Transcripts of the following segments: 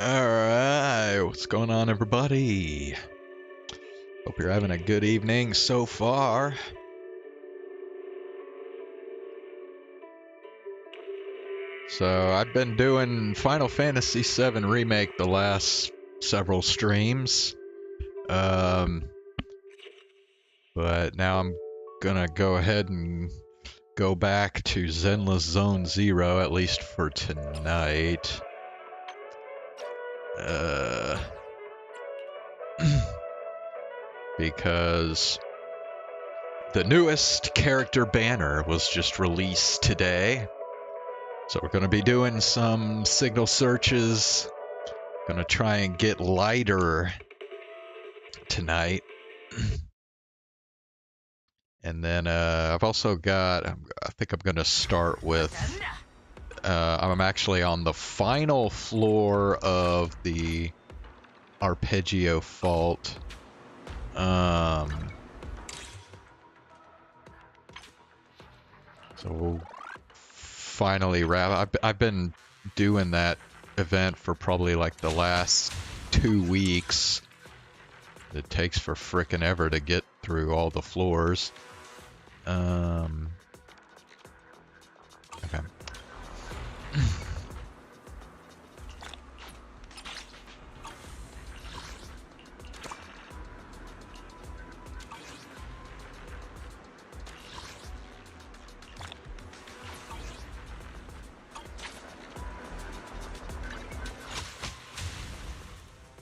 Alright, what's going on, everybody? Hope you're having a good evening so far. So, I've been doing Final Fantasy VII Remake the last several streams. But now I'm gonna go ahead and go back to ZENLESS Zone Zero, at least for tonight. Because the newest character banner was just released today. So we're going to be doing some signal searches. Going to try and get lighter tonight. And then I've also got, I think I'm going to start with, I'm actually on the final floor of the Arpeggio Fault. So we'll finally wrap. I've been doing that event for probably like the last 2 weeks. It takes for frickin' ever to get through all the floors. Okay.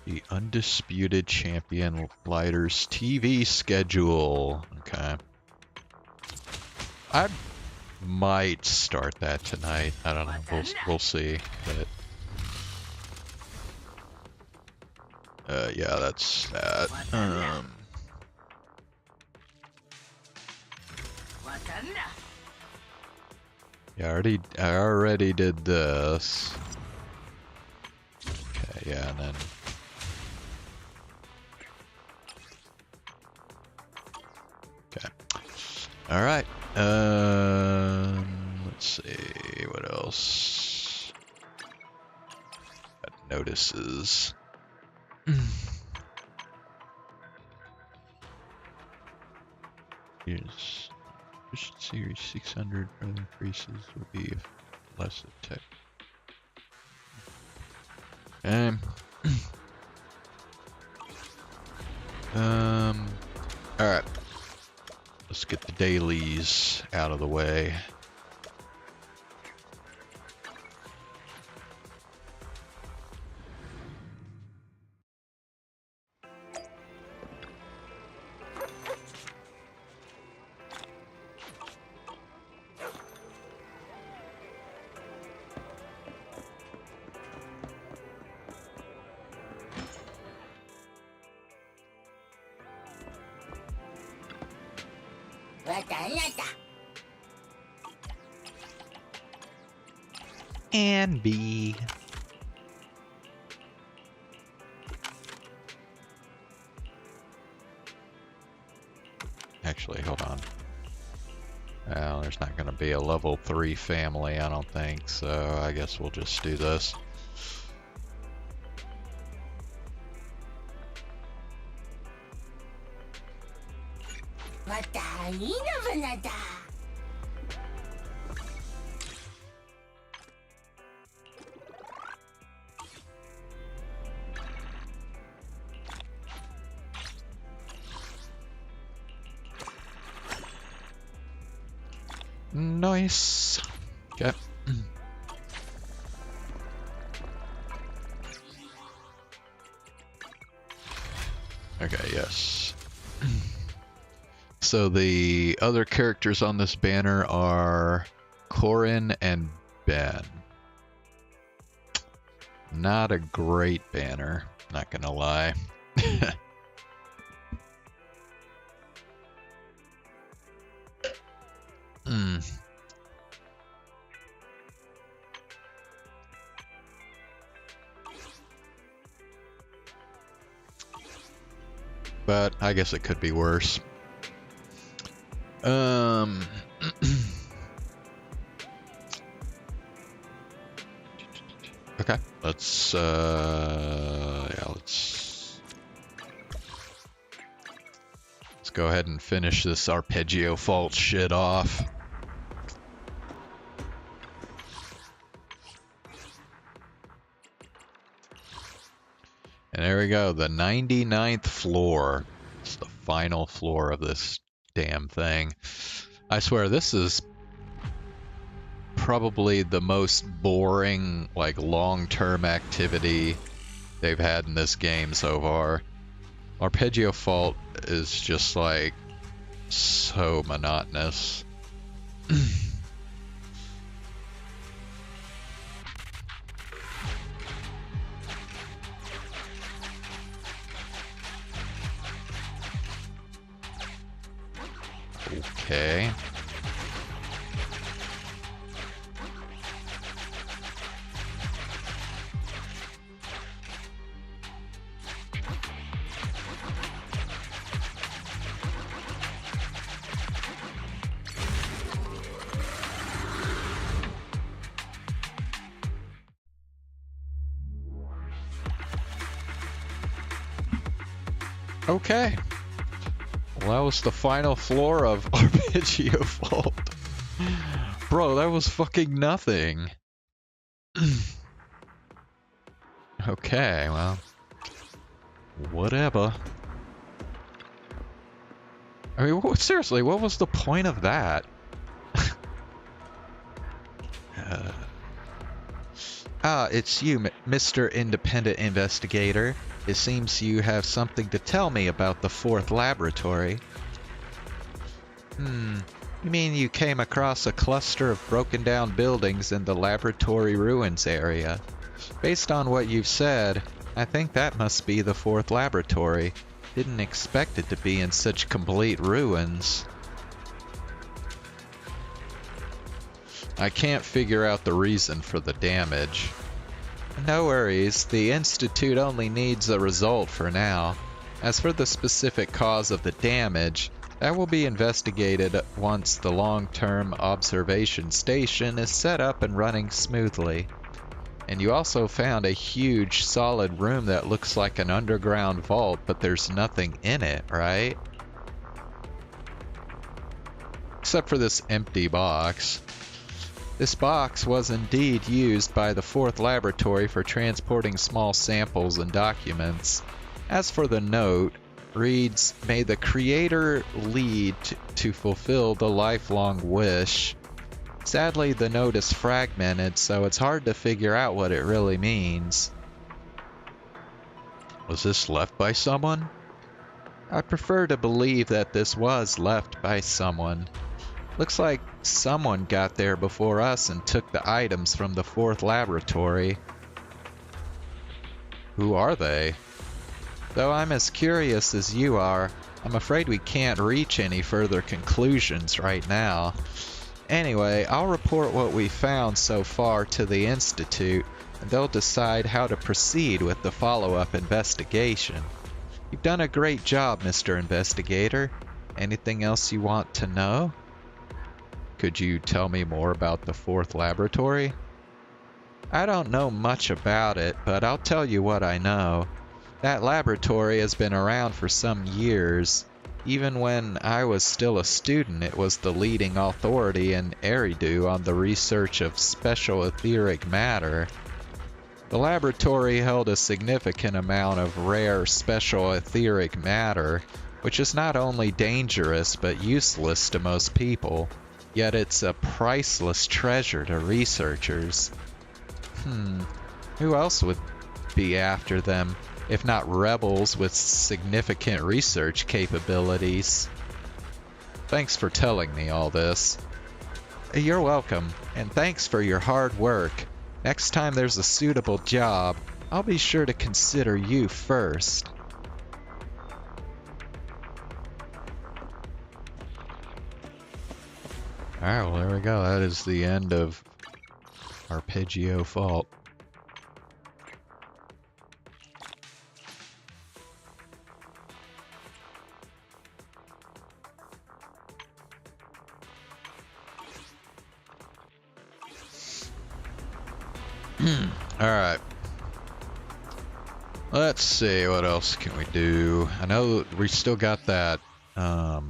The Undisputed Champion Lighters TV schedule. Okay. I might start that tonight. I don't know. We'll see. But yeah, that's that. Yeah, I already did this. Okay, yeah, and then okay. All right. Let's see what else. Got notices. Here's Series 600 increases would be less attack. All right. Let's get the dailies out of the way. And B. Actually, hold on. Well, there's not going to be a level 3 family, I don't think, so I guess we'll just do this. Nice. Okay. Okay, yes. So the other characters on this banner are Corin and Ben. Not a great banner, not gonna lie. But I guess it could be worse. Okay, let's go ahead and finish this arpeggio fault shit off. And there we go, the 99th floor. It's the final floor of this damn thing. I swear, this is probably the most boring, like, long-term activity they've had in this game so far. Arpeggio fault is just, like, so monotonous. Okay. Okay. Well, that was the final floor of Arpeggio Fault. Bro, that was fucking nothing. Okay, well. Whatever. I mean, seriously, what was the point of that? It's you, Mr. Independent Investigator. It seems you have something to tell me about the fourth laboratory. You mean you came across a cluster of broken down buildings in the laboratory ruins area? Based on what you've said, I think that must be the fourth laboratory. Didn't expect it to be in such complete ruins. I can't figure out the reason for the damage. No worries, the Institute only needs a result for now. As for the specific cause of the damage, that will be investigated once the long-term observation station is set up and running smoothly. And you also found a huge, solid room that looks like an underground vault, but there's nothing in it, right? Except for this empty box. This box was indeed used by the fourth laboratory for transporting small samples and documents. As for the note, reads, "May the Creator lead to fulfill the lifelong wish." Sadly, the note is fragmented, so it's hard to figure out what it really means. Was this left by someone? I prefer to believe that this was left by someone. Looks like someone got there before us and took the items from the fourth laboratory. Who are they? Though I'm as curious as you are, I'm afraid we can't reach any further conclusions right now. Anyway, I'll report what we found so far to the Institute, and they'll decide how to proceed with the follow-up investigation. You've done a great job, Mr. Investigator. Anything else you want to know? Could you tell me more about the fourth laboratory? I don't know much about it, but I'll tell you what I know. That laboratory has been around for some years. Even when I was still a student, it was the leading authority in Eridu on the research of special etheric matter. The laboratory held a significant amount of rare special etheric matter, which is not only dangerous but useless to most people. Yet it's a priceless treasure to researchers. Who else would be after them, if not rebels with significant research capabilities? Thanks for telling me all this. You're welcome, and thanks for your hard work. Next time there's a suitable job, I'll be sure to consider you first. Alright, well there we go. That is the end of Arpeggio Fault. Alright. Let's see, what else can we do? I know we still got that, what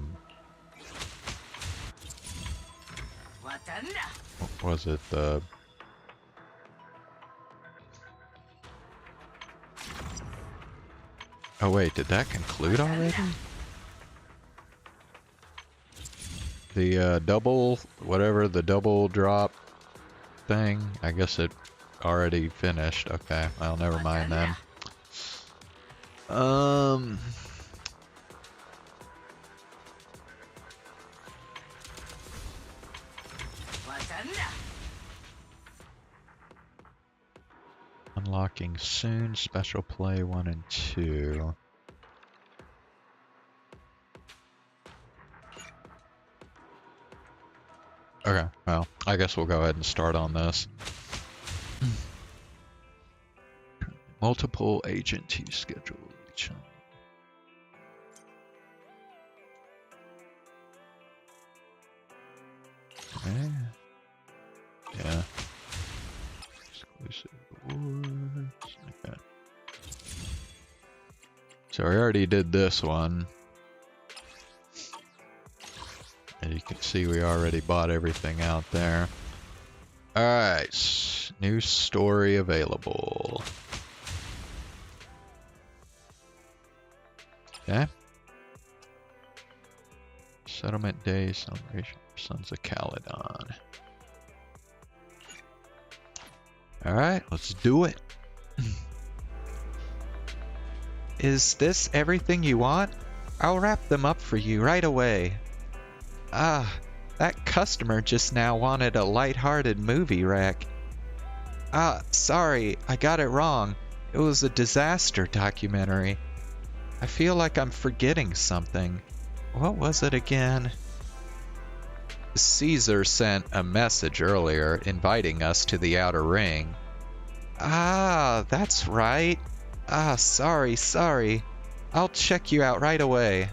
was it, the... Oh wait, did that conclude already? The, double, whatever, the double drop thing, I guess it already finished. Okay, well, never mind then. Unlocking soon, special play 1 and 2. Okay, well, I guess we'll go ahead and start on this. Multiple agent to schedule each other. Okay. Yeah. Exclusive rewards. Okay. So we already did this one. And you can see we already bought everything out there. Alright. New story available. Okay. Settlement Day Celebration for Sons of Caledon. Alright, let's do it. Is this everything you want? I'll wrap them up for you right away. Ah, that customer just now wanted a light-hearted movie rec. Ah, sorry, I got it wrong. It was a disaster documentary. I feel like I'm forgetting something. What was it again? Caesar sent a message earlier inviting us to the outer ring. Ah, that's right. Ah, sorry. I'll check you out right away.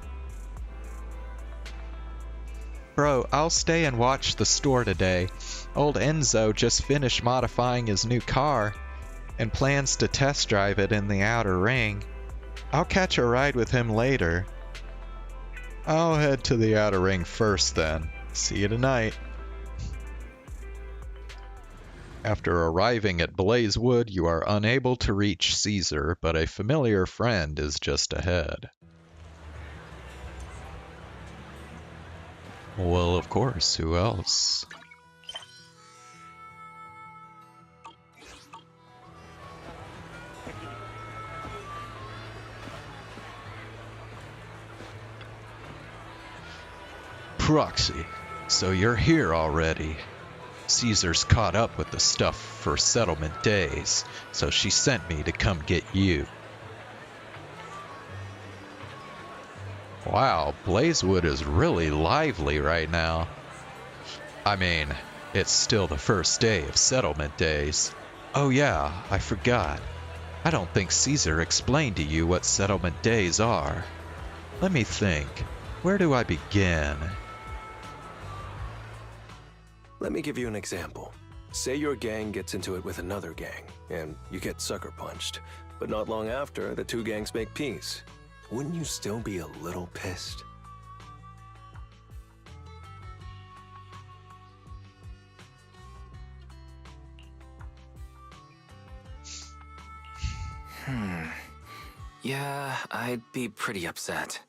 Bro, I'll stay and watch the store today. Old Enzo just finished modifying his new car and plans to test drive it in the outer ring. I'll catch a ride with him later. I'll head to the outer ring first then. See you tonight. After arriving at Blazewood, you are unable to reach Caesar, but a familiar friend is just ahead. Well, of course, who else? Proxy, so you're here already. Caesar's caught up with the stuff for settlement days, so she sent me to come get you. Wow, Blazewood is really lively right now. I mean, it's still the first day of settlement days. Oh yeah, I forgot. I don't think Caesar explained to you what settlement days are. Let me think. Where do I begin? Let me give you an example. Say your gang gets into it with another gang, and you get sucker punched. But not long after, the two gangs make peace. Wouldn't you still be a little pissed? Yeah, I'd be pretty upset.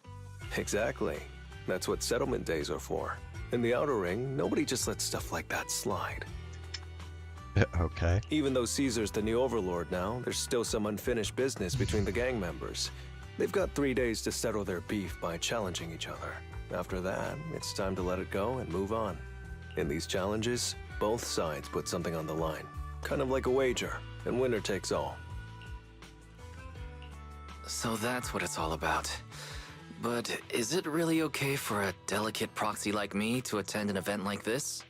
Exactly. That's what settlement days are for. In the outer ring, nobody just lets stuff like that slide. Okay. Even though Caesar's the new overlord now, there's still some unfinished business between the gang members. They've got 3 days to settle their beef by challenging each other. After that, it's time to let it go and move on. In these challenges, both sides put something on the line. Kind of like a wager, and winner takes all. So that's what it's all about. But is it really okay for a delicate proxy like me to attend an event like this?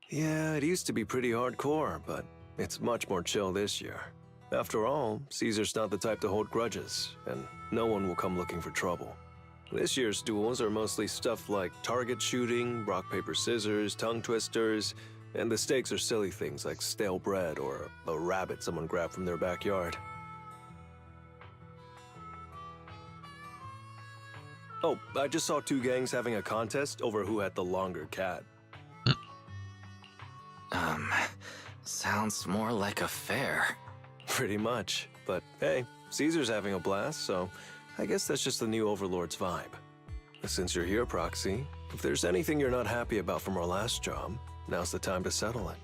Yeah, it used to be pretty hardcore, but it's much more chill this year. After all, Caesar's not the type to hold grudges, and no one will come looking for trouble. This year's duels are mostly stuff like target shooting, rock, paper, scissors, tongue twisters, And the stakes are silly things like stale bread or a rabbit someone grabbed from their backyard. Oh, I just saw two gangs having a contest over who had the longer cat. Sounds more like a fair. Pretty much. But hey, Caesar's having a blast, so I guess that's just the new Overlord's vibe. Since you're here, Proxy, if there's anything you're not happy about from our last job, now's the time to settle it.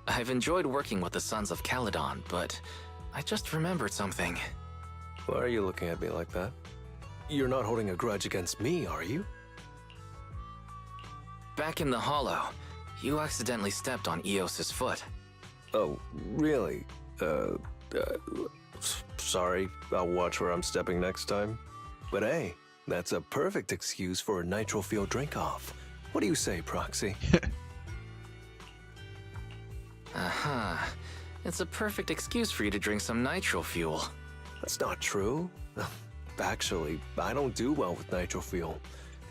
I've enjoyed working with the Sons of Caledon, but I just remembered something. Why are you looking at me like that? You're not holding a grudge against me, are you? Back in the Hollow, you accidentally stepped on Eos's foot. Oh, really? Sorry, I'll watch where I'm stepping next time. But hey, that's a perfect excuse for a nitro fuel drink-off. What do you say, Proxy? It's a perfect excuse for you to drink some nitro fuel. That's not true. Actually, I don't do well with nitro fuel.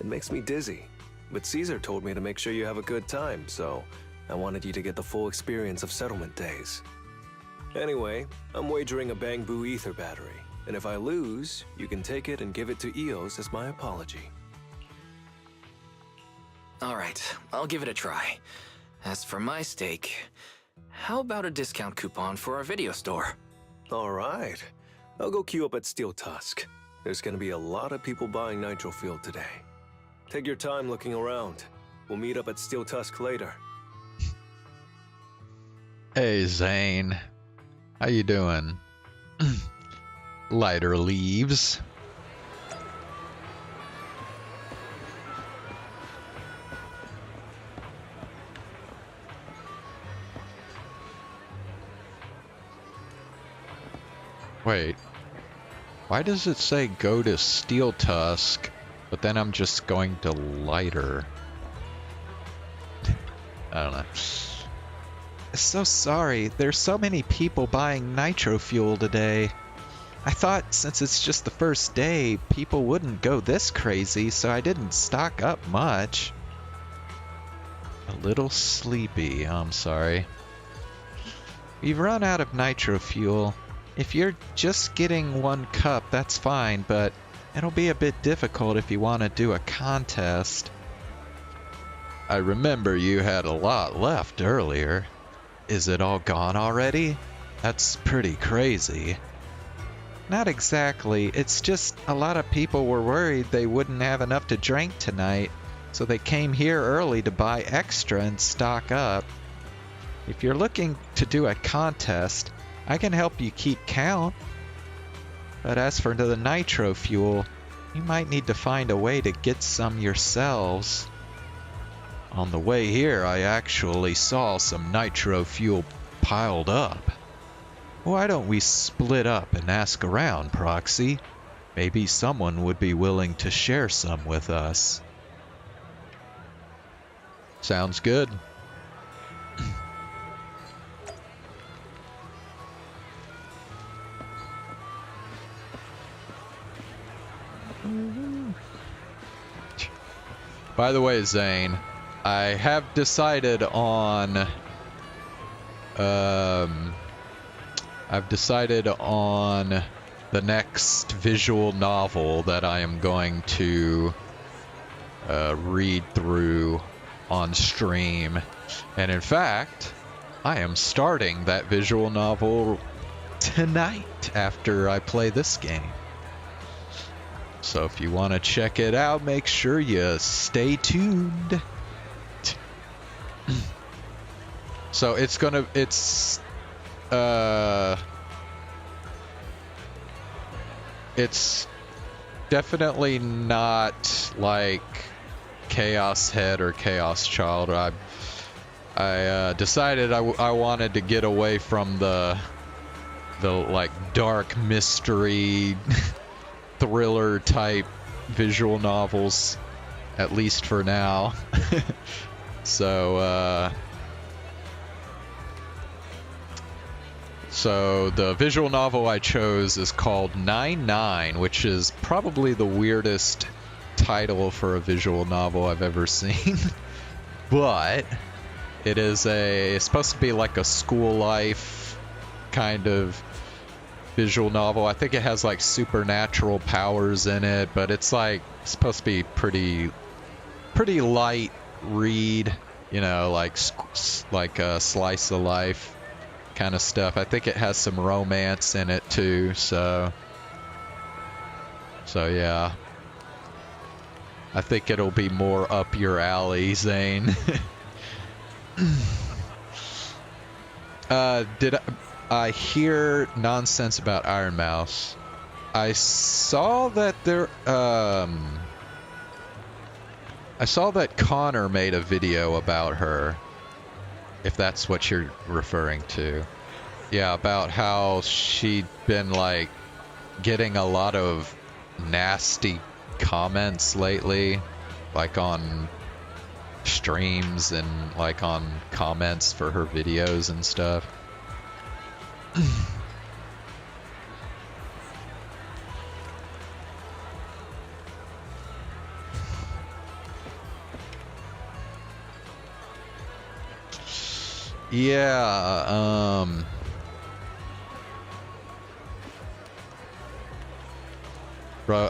It makes me dizzy. But Caesar told me to make sure you have a good time, so I wanted you to get the full experience of settlement days. Anyway, I'm wagering a Bang Boo ether battery, and if I lose, you can take it and give it to Eos as my apology. Alright, I'll give it a try. As for my stake, how about a discount coupon for our video store? Alright, I'll go queue up at Steel Tusk. There's gonna be a lot of people buying nitro fuel today. Take your time looking around. We'll meet up at Steel Tusk later. Hey, Zane. How you doing? Lighter leaves. Wait. Why does it say go to Steel Tusk, but then I'm just going to lighter? I don't know. So sorry, there's so many people buying nitro fuel today. I thought since it's just the first day, people wouldn't go this crazy, so I didn't stock up much. A little sleepy, I'm sorry. We've run out of nitro fuel. If you're just getting one cup, that's fine, but it'll be a bit difficult if you want to do a contest. I remember you had a lot left earlier. Is it all gone already? That's pretty crazy. Not exactly, it's just a lot of people were worried they wouldn't have enough to drink tonight, so they came here early to buy extra and stock up. If you're looking to do a contest, I can help you keep count. But as for the nitro fuel, you might need to find a way to get some yourselves. On the way here, I actually saw some nitro fuel piled up. Why don't we split up and ask around, Proxy? Maybe someone would be willing to share some with us. Sounds good. By the way, Zane, I have decided on the next visual novel that I am going to read through on stream. And in fact, I am starting that visual novel tonight after I play this game. So if you want to check it out, make sure you stay tuned. So it's definitely not like Chaos Head or Chaos Child. I decided I wanted to get away from the like dark mystery thriller type visual novels, at least for now. So the visual novel I chose is called 9-9, which is probably the weirdest title for a visual novel I've ever seen. But it is it's supposed to be like a school life kind of visual novel. I think it has like supernatural powers in it, but it's like supposed to be pretty light read, you know, like a slice of life kind of stuff. I think it has some romance in it too, so yeah. I think it'll be more up your alley, Zane. Did I hear nonsense about Iron Mouse? I saw that I saw that Connor made a video about her, if that's what you're referring to. Yeah, about how she'd been like getting a lot of nasty comments lately, like on streams and like on comments for her videos and stuff. Yeah, bro,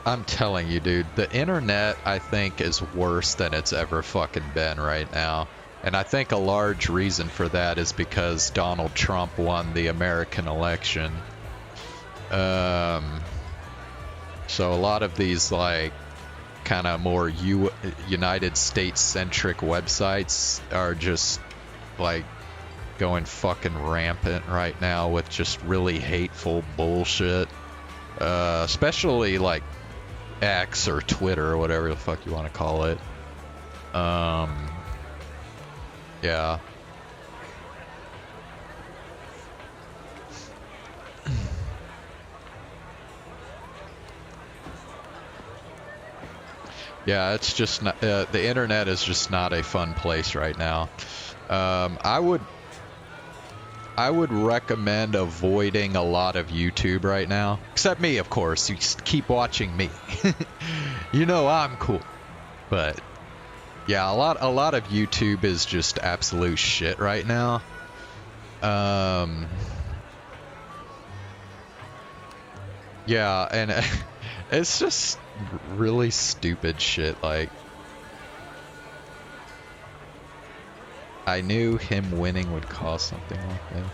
I'm telling you, dude, the internet, I think, is worse than it's ever fucking been right now. And I think a large reason for that is because Donald Trump won the American election. So a lot of these, like, kind of more United States-centric websites are just, like, going fucking rampant right now with just really hateful bullshit. Especially, like, X or Twitter or whatever the fuck you want to call it. Yeah. Yeah, it's just not, the internet is just not a fun place right now. I would recommend avoiding a lot of YouTube right now. Except me, of course. You keep watching me. You know I'm cool. But yeah, a lot of YouTube is just absolute shit right now. Yeah, and it's just really stupid shit. Like, I knew him winning would cause something like this.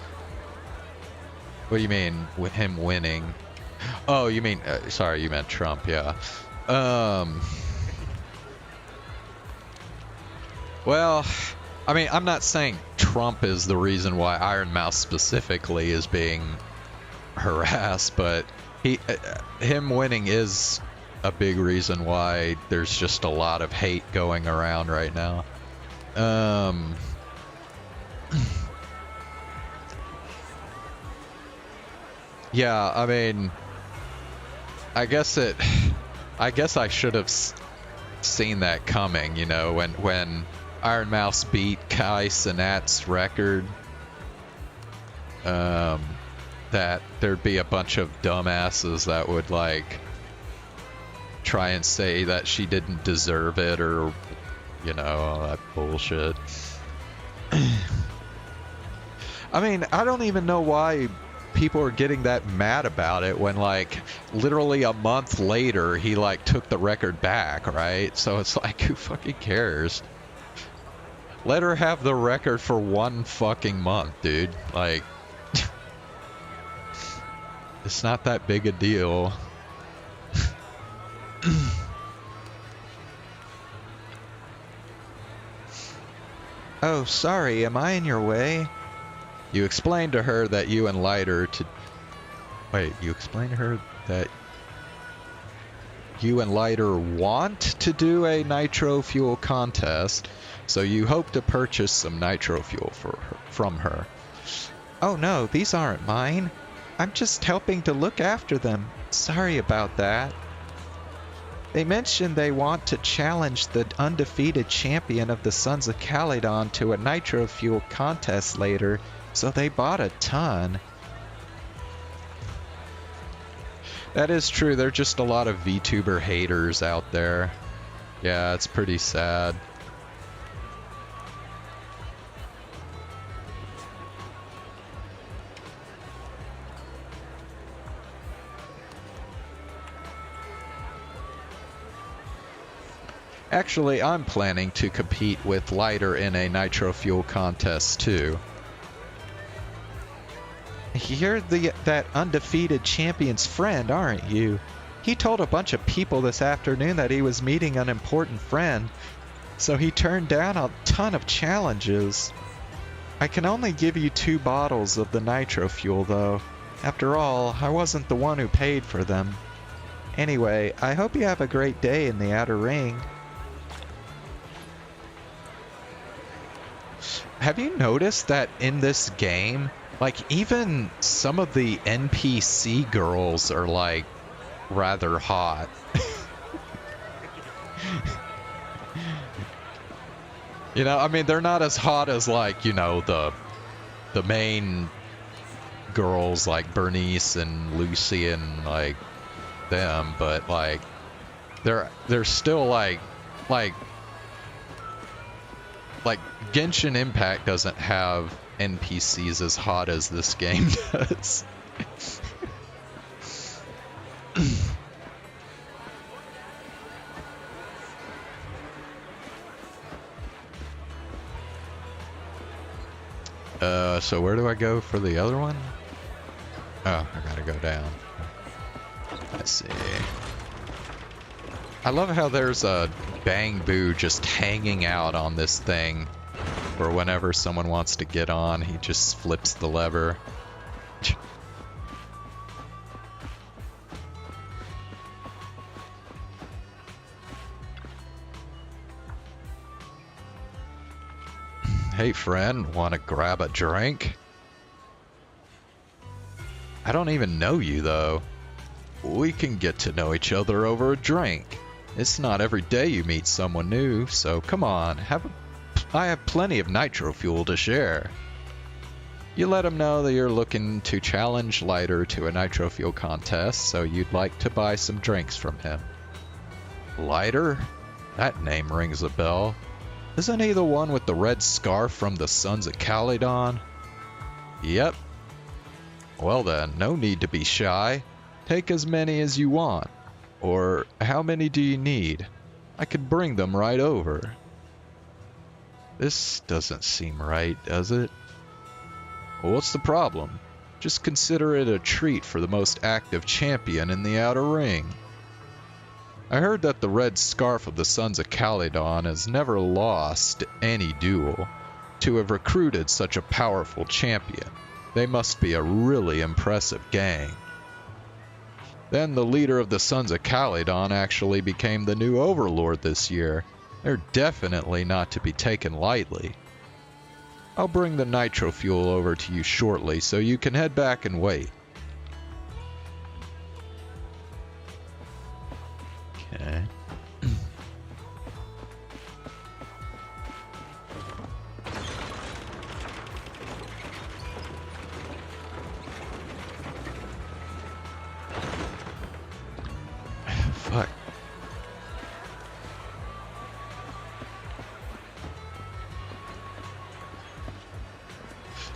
What do you mean with him winning? Oh, you mean sorry, you meant Trump. Yeah. Well, I mean, I'm not saying Trump is the reason why Iron Mouse specifically is being harassed, but him winning is a big reason why there's just a lot of hate going around right now. Yeah, I mean, I guess I should have seen that coming, you know, when Iron Mouse beat Kai Cenat's record, that there'd be a bunch of dumbasses that would, like, try and say that she didn't deserve it, or, you know, all that bullshit. I mean, I don't even know why people are getting that mad about it when, like, literally a month later he, like, took the record back, right? So it's like, who fucking cares? Let her have the record for one fucking month, dude. Like, it's not that big a deal. Oh, sorry, am I in your way? You explained to her that you and Lighter to... Wait, you explained to her that you and Lighter want to do a nitro fuel contest, so you hope to purchase some nitro fuel from her. Oh no, these aren't mine. I'm just helping to look after them. Sorry about that. They mentioned they want to challenge the undefeated champion of the Sons of Caledon to a nitro fuel contest later, so they bought a ton. That is true. There are just a lot of VTuber haters out there. Yeah, it's pretty sad. Actually, I'm planning to compete with Lighter in a nitro fuel contest too. You're that undefeated champion's friend, aren't you? He told a bunch of people this afternoon that he was meeting an important friend, so he turned down a ton of challenges. I can only give you 2 bottles of the nitro fuel though. After all, I wasn't the one who paid for them. Anyway, I hope you have a great day in the outer ring. Have you noticed that in this game, like, even some of the NPC girls are, like, rather hot? You know, I mean, they're not as hot as, like, you know, the main girls, like Bernice and Lucy and, like, them, but, like, they're still, like Genshin Impact doesn't have NPCs as hot as this game does. So where do I go for the other one? Oh, I gotta go down. Let's see. I love how there's a Bang Boo just hanging out on this thing, where whenever someone wants to get on, he just flips the lever. Hey friend, wanna grab a drink? I don't even know you though. We can get to know each other over a drink. It's not every day you meet someone new, so come on, I have plenty of nitro fuel to share. You let him know that you're looking to challenge Lighter to a nitro fuel contest, so you'd like to buy some drinks from him. Lighter? That name rings a bell. Isn't he the one with the red scarf from the Sons of Calydon? Yep. Well then, no need to be shy. Take as many as you want. Or how many do you need? I could bring them right over. This doesn't seem right, does it? Well, what's the problem? Just consider it a treat for the most active champion in the outer ring. I heard that the red scarf of the Sons of Calydon has never lost any duel. To have recruited such a powerful champion, they must be a really impressive gang. Then the leader of the Sons of Calydon actually became the new overlord this year. They're definitely not to be taken lightly. I'll bring the nitro fuel over to you shortly so you can head back and wait. Okay. Fuck.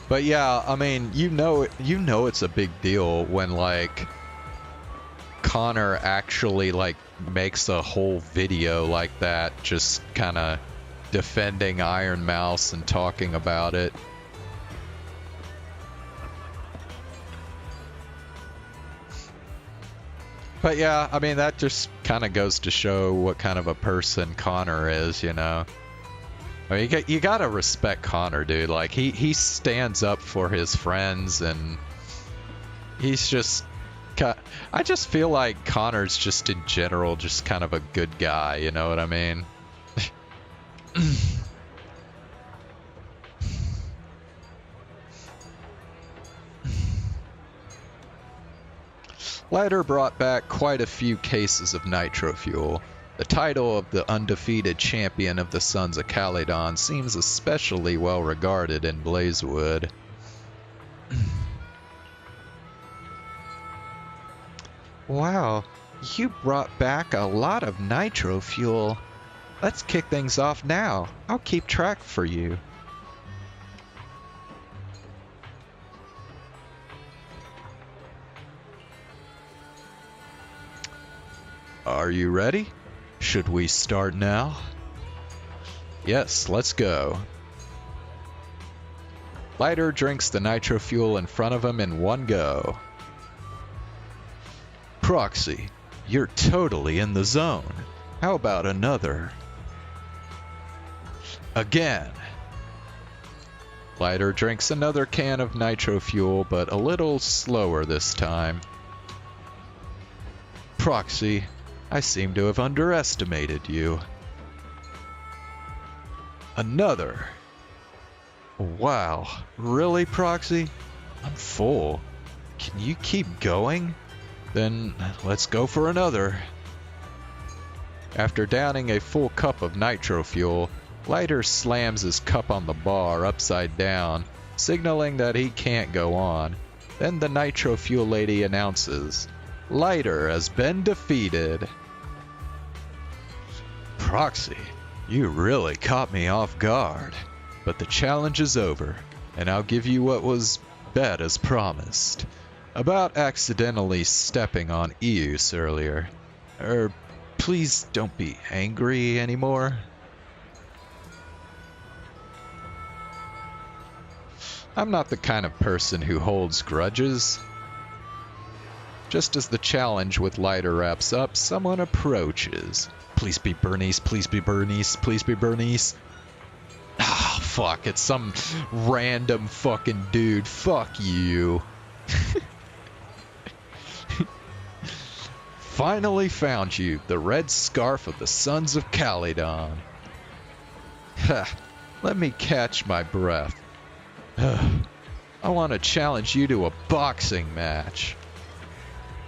But yeah, I mean, you know it's a big deal when, like, Connor actually, like, makes a whole video like that, just kind of defending Iron Mouse and talking about it. But yeah, I mean, that just kind of goes to show what kind of a person Connor is, you know? I mean, you gotta respect Connor, dude. Like, he stands up for his friends, and he's just... I just feel like Connor's just in general just kind of a good guy, you know what I mean? Lighter brought back quite a few cases of nitro fuel. The title of the undefeated champion of the Sons of Calydon seems especially well regarded in Blazewood. Wow, you brought back a lot of nitro fuel. Let's kick things off now. I'll keep track for you. Are you ready? Should we start now? Yes, let's go. Lighter drinks the nitro fuel in front of him in one go. Proxy, you're totally in the zone. How about another? Again. Lighter drinks another can of nitro fuel, but a little slower this time. Proxy, I seem to have underestimated you. Another. Wow, really, Proxy? I'm full. Can you keep going? Then let's go for another. After downing a full cup of nitro fuel, Lighter slams his cup on the bar upside down, signaling that he can't go on. Then the nitro fuel lady announces, Lighter has been defeated. Proxy, you really caught me off guard. But the challenge is over, and I'll give you what was bet as promised. About accidentally stepping on Eus earlier. Please don't be angry anymore. I'm not the kind of person who holds grudges. Just as the challenge with Lighter wraps up, someone approaches. Please be Bernice, please be Bernice, please be Bernice. Ah, fuck, it's some random fucking dude. Fuck you. Finally found you, the red scarf of the Sons of Calydon. Let me catch my breath. I want to challenge you to a boxing match.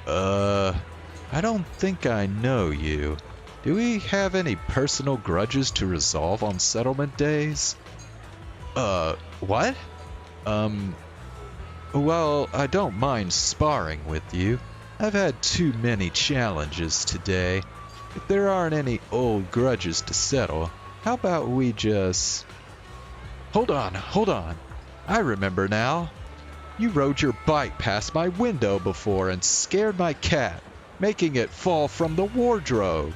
I don't think I know you. Do we have any personal grudges to resolve on settlement days? What? Well, I don't mind sparring with you. I've had too many challenges today. If there aren't any old grudges to settle, how about we just... Hold on. I remember now. You rode your bike past my window before and scared my cat, making it fall from the wardrobe.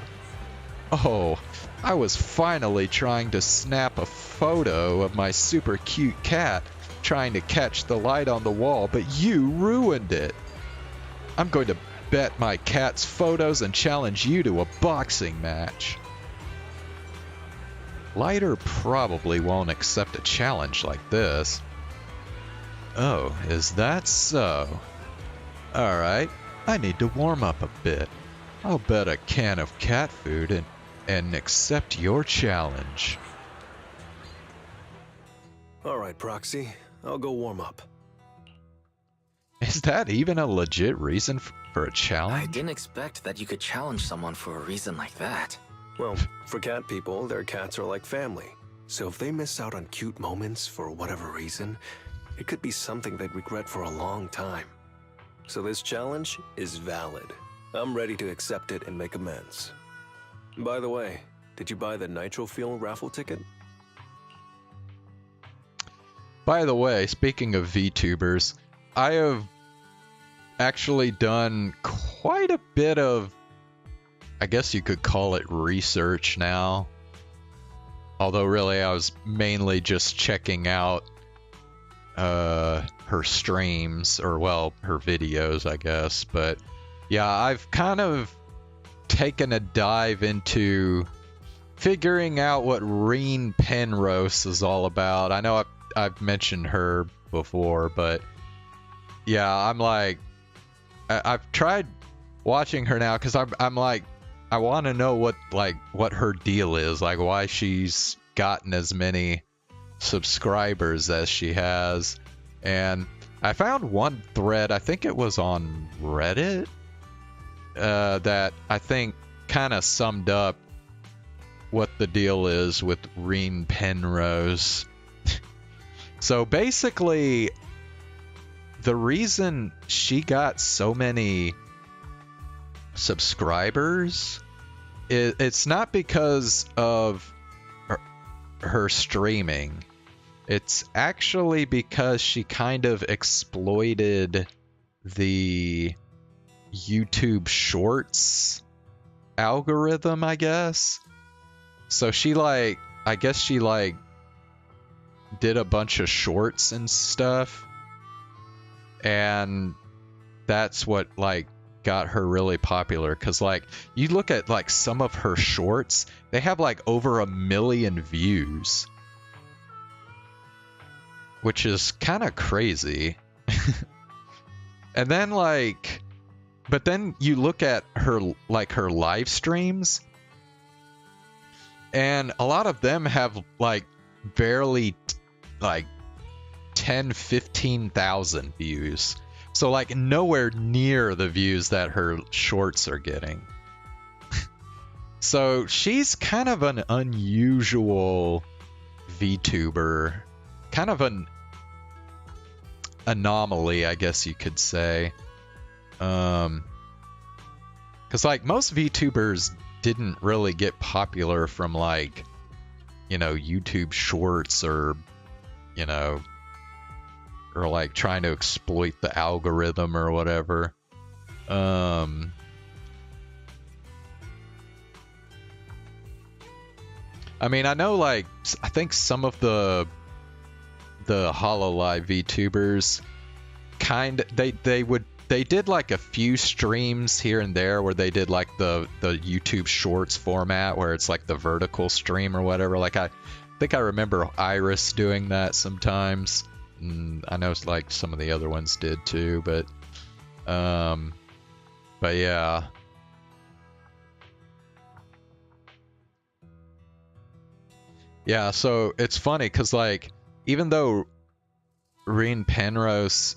Oh, I was finally trying to snap a photo of my super cute cat, trying to catch the light on the wall, but you ruined it. I'm going to bet my cat's photos and challenge you to a boxing match. Lighter probably won't accept a challenge like this. Oh, is that so? Alright, I need to warm up a bit. I'll bet a can of cat food and accept your challenge. Alright, Proxy. I'll go warm up. Is that even a legit reason for a challenge? I didn't expect that you could challenge someone for a reason like that. Well, for cat people, their cats are like family. So if they miss out on cute moments for whatever reason, it could be something they'd regret for a long time. So this challenge is valid. I'm ready to accept it and make amends. By the way, did you buy the nitro fuel raffle ticket? By the way, speaking of VTubers, I have actually done quite a bit of, I guess you could call it research now. Although really I was mainly just checking out her streams, or well, her videos, I guess. But yeah, I've kind of taken a dive into figuring out what Reen Penrose is all about. I know I've mentioned her before, but yeah, I'm like, I've tried watching her now because I'm like, I want to know what her deal is, like why she's gotten as many subscribers as she has. And I found one thread, I think it was on Reddit, that I think kind of summed up what the deal is with Reen Penrose. So basically, the reason she got so many subscribers, it's not because of her streaming. It's actually because she kind of exploited the YouTube Shorts algorithm, I guess. So she I guess she did a bunch of shorts and stuff, and that's what got her really popular. Because you look at some of her shorts, they have over 1 million views, which is kind of crazy. And then but then you look at her her live streams, and a lot of them have barely 10-15,000 views. So nowhere near the views that her shorts are getting. So she's kind of an unusual VTuber, kind of an anomaly, I guess you could say. Because most VTubers didn't really get popular from YouTube Shorts, or or trying to exploit the algorithm or whatever. I mean, I know I think some of the HoloLive VTubers they did a few streams here and there where they did the YouTube Shorts format, where it's the vertical stream or whatever. I think I remember Iris doing that sometimes. I know some of the other ones did too, but yeah. Yeah, so it's funny because even though Reen Penrose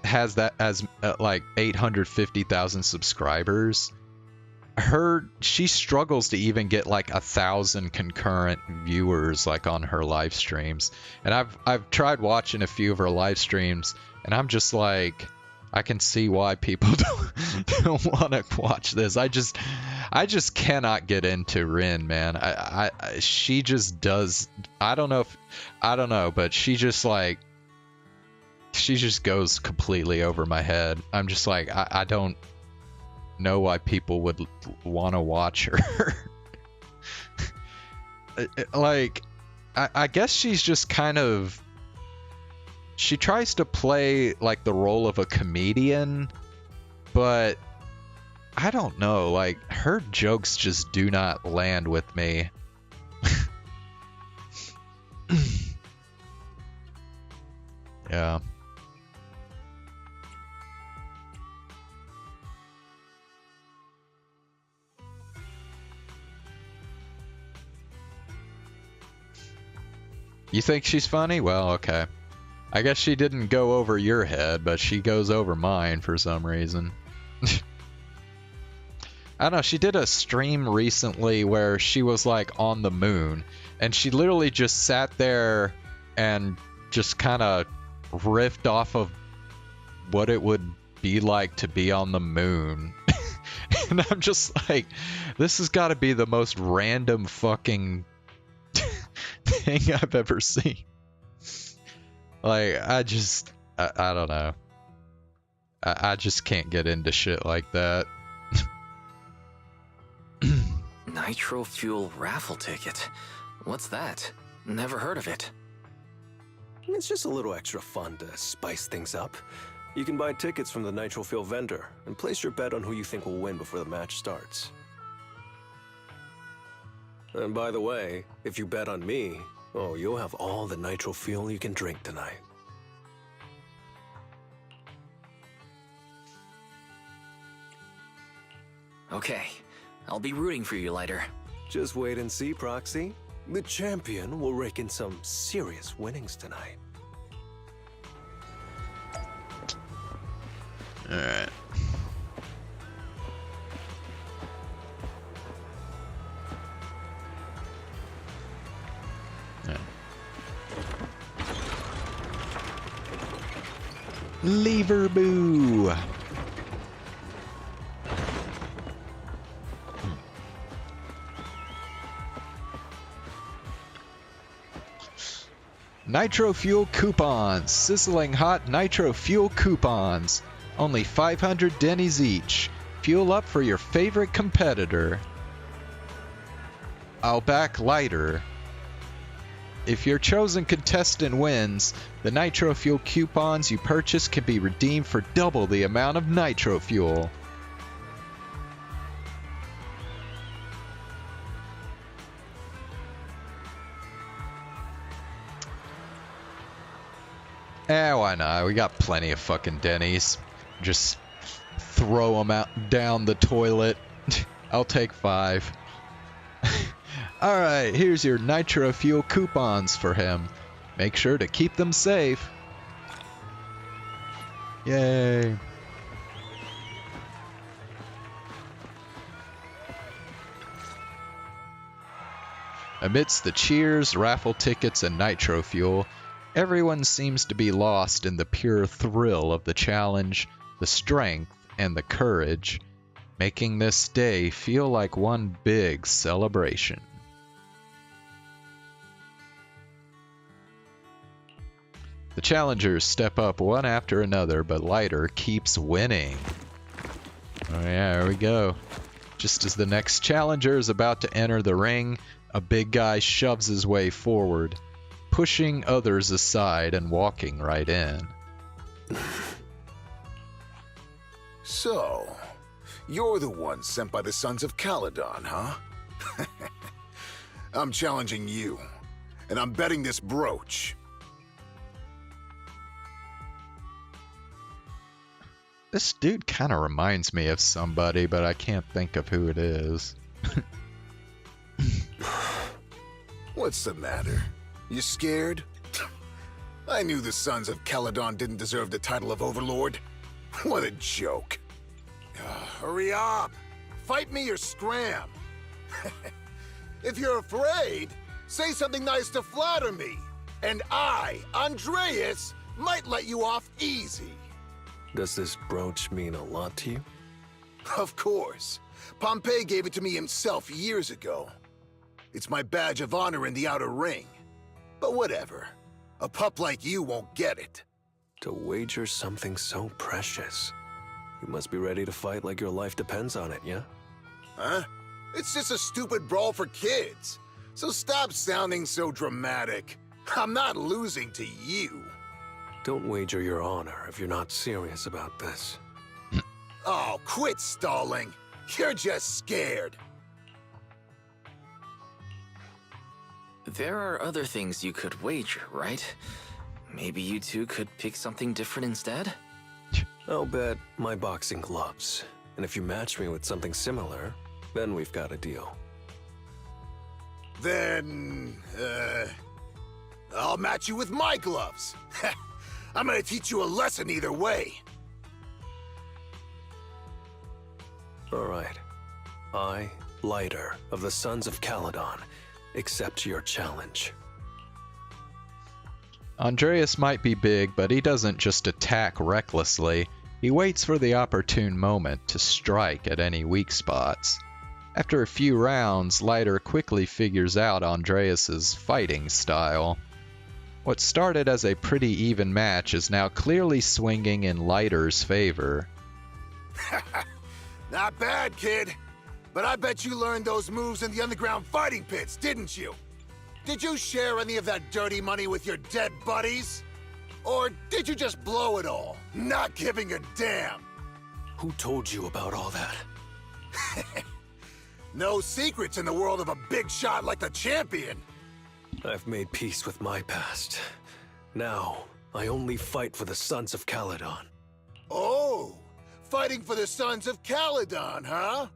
has that as 850,000 subscribers, she struggles to even get 1,000 concurrent viewers on her live streams. And I've tried watching a few of her live streams, and I'm just I can see why people don't want to watch this. I just cannot get into Rin, man. She just does. I don't know, but she just she just goes completely over my head. I'm just I don't know why people would want to watch her. I guess she's just kind of, she tries to play the role of a comedian, but I don't know, her jokes just do not land with me. Yeah. You think she's funny? Well, okay. I guess she didn't go over your head, but she goes over mine for some reason. I don't know, she did a stream recently where she was on the moon, and she literally just sat there and just kind of riffed off of what it would be like to be on the moon. And I'm just this has got to be the most random fucking thing I've ever seen. I don't know. I just can't get into shit like that. Nitro fuel raffle ticket. What's that? Never heard of it. It's just a little extra fun to spice things up. You can buy tickets from the Nitro Fuel vendor and place your bet on who you think will win before the match starts. And by the way, if you bet on me, oh, you'll have all the Nitro Fuel you can drink tonight. Okay, I'll be rooting for you, Lighter. Just wait and see, Proxy. The champion will rake in some serious winnings tonight. Alright. Lever boo. Nitro fuel coupons. Sizzling hot nitro fuel coupons. Only 500 Denny's each. Fuel up for your favorite competitor. I'll back lighter. If your chosen contestant wins, the nitro fuel coupons you purchase can be redeemed for double the amount of nitro fuel. Why not? We got plenty of fucking Denny's. Just throw them out down the toilet. I'll take 5. Alright, here's your nitro fuel coupons for him. Make sure to keep them safe. Yay. Amidst the cheers, raffle tickets, and nitro fuel, everyone seems to be lost in the pure thrill of the challenge, the strength, and the courage, making this day feel like one big celebration. The challengers step up one after another, but Lighter keeps winning. Oh yeah, here we go. Just as the next challenger is about to enter the ring, a big guy shoves his way forward, pushing others aside and walking right in. So, you're the one sent by the Sons of Caledon, huh? I'm challenging you, and I'm betting this brooch. This dude kind of reminds me of somebody, but I can't think of who it is. What's the matter? You scared? I knew the Sons of Caledon didn't deserve the title of Overlord. What a joke. Hurry up! Fight me or scram! If you're afraid, say something nice to flatter me, and I, Andreas, might let you off easy. Does this brooch mean a lot to you? Of course. Pompey gave it to me himself years ago. It's my badge of honor in the outer ring. But whatever. A pup like you won't get it. To wager something so precious. You must be ready to fight like your life depends on it, yeah? Huh? It's just a stupid brawl for kids. So stop sounding so dramatic. I'm not losing to you. Don't wager your honor if you're not serious about this. Oh, quit stalling. You're just scared. There are other things you could wager, right? Maybe you two could pick something different instead? I'll bet my boxing gloves. And if you match me with something similar, then we've got a deal. Then, I'll match you with my gloves. I'm gonna teach you a lesson either way. All right. I, Lighter, of the Sons of Caledon, accept your challenge. Andreas might be big, but he doesn't just attack recklessly. He waits for the opportune moment to strike at any weak spots. After a few rounds, Lighter quickly figures out Andreas's fighting style. What started as a pretty even match is now clearly swinging in Lighter's favor. Not bad, kid. But I bet you learned those moves in the underground fighting pits, didn't you? Did you share any of that dirty money with your dead buddies? Or did you just blow it all, not giving a damn? Who told you about all that? No secrets in the world of a big shot like the champion. I've made peace with my past. Now, I only fight for the Sons of Caledon. Oh, fighting for the Sons of Caledon, huh?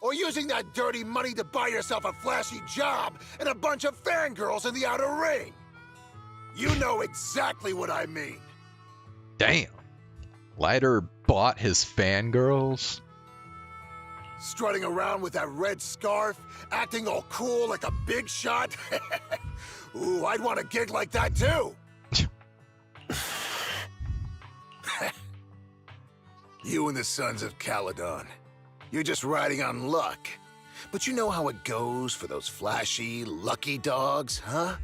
Or using that dirty money to buy yourself a flashy job and a bunch of fangirls in the outer ring. You know exactly what I mean. Damn. Lighter bought his fangirls? Strutting around with that red scarf, acting all cool like a big shot? Ooh, I'd want a gig like that too. You and the Sons of Caledon. You're just riding on luck. But you know how it goes for those flashy, lucky dogs, huh?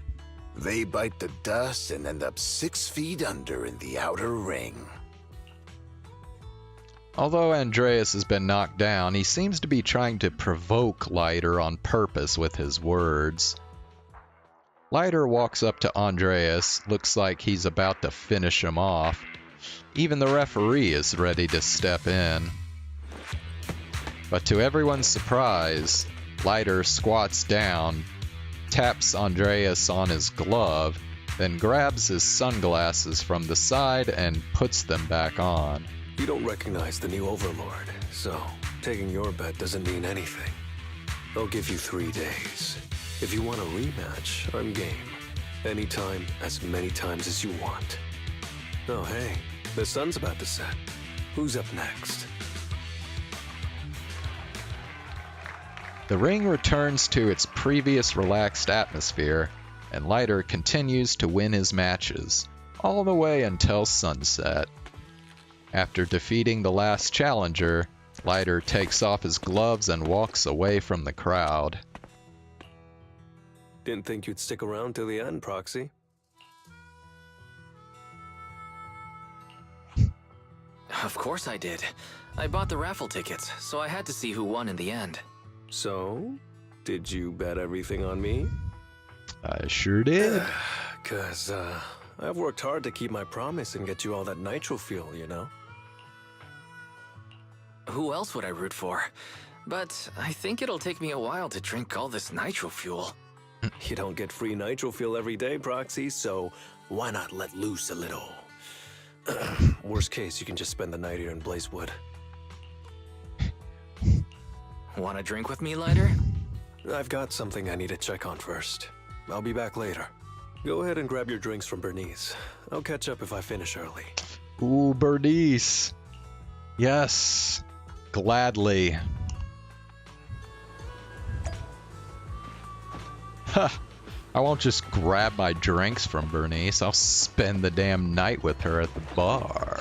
They bite the dust and end up 6 feet under in the outer ring. Although Andreas has been knocked down, he seems to be trying to provoke Leiter on purpose with his words. Leiter walks up to Andreas, looks like he's about to finish him off. Even the referee is ready to step in. But to everyone's surprise, Leiter squats down, taps Andreas on his glove, then grabs his sunglasses from the side and puts them back on. You don't recognize the new Overlord, so taking your bet doesn't mean anything. I'll give you 3 days. If you want a rematch, I'm game. Anytime, as many times as you want. Oh, hey, the sun's about to set. Who's up next? The ring returns to its previous relaxed atmosphere, and Leiter continues to win his matches, all the way until sunset. After defeating the last challenger, Leiter takes off his gloves and walks away from the crowd. Didn't think you'd stick around till the end, Proxy. Of course I did. I bought the raffle tickets, so I had to see who won in the end. So, did you bet everything on me? I sure did. 'Cause, I've worked hard to keep my promise and get you all that nitro fuel, you know? Who else would I root for? But I think it'll take me a while to drink all this nitro fuel. You don't get free nitro fuel every day, Proxy, so why not let loose a little? Worst case, you can just spend the night here in Blazewood. Want a drink with me, Leiter? I've got something I need to check on first. I'll be back later. Go ahead and grab your drinks from Bernice. I'll catch up if I finish early. Ooh, Bernice. Yes, gladly. Ha! I won't just grab my drinks from Bernice. I'll spend the damn night with her at the bar.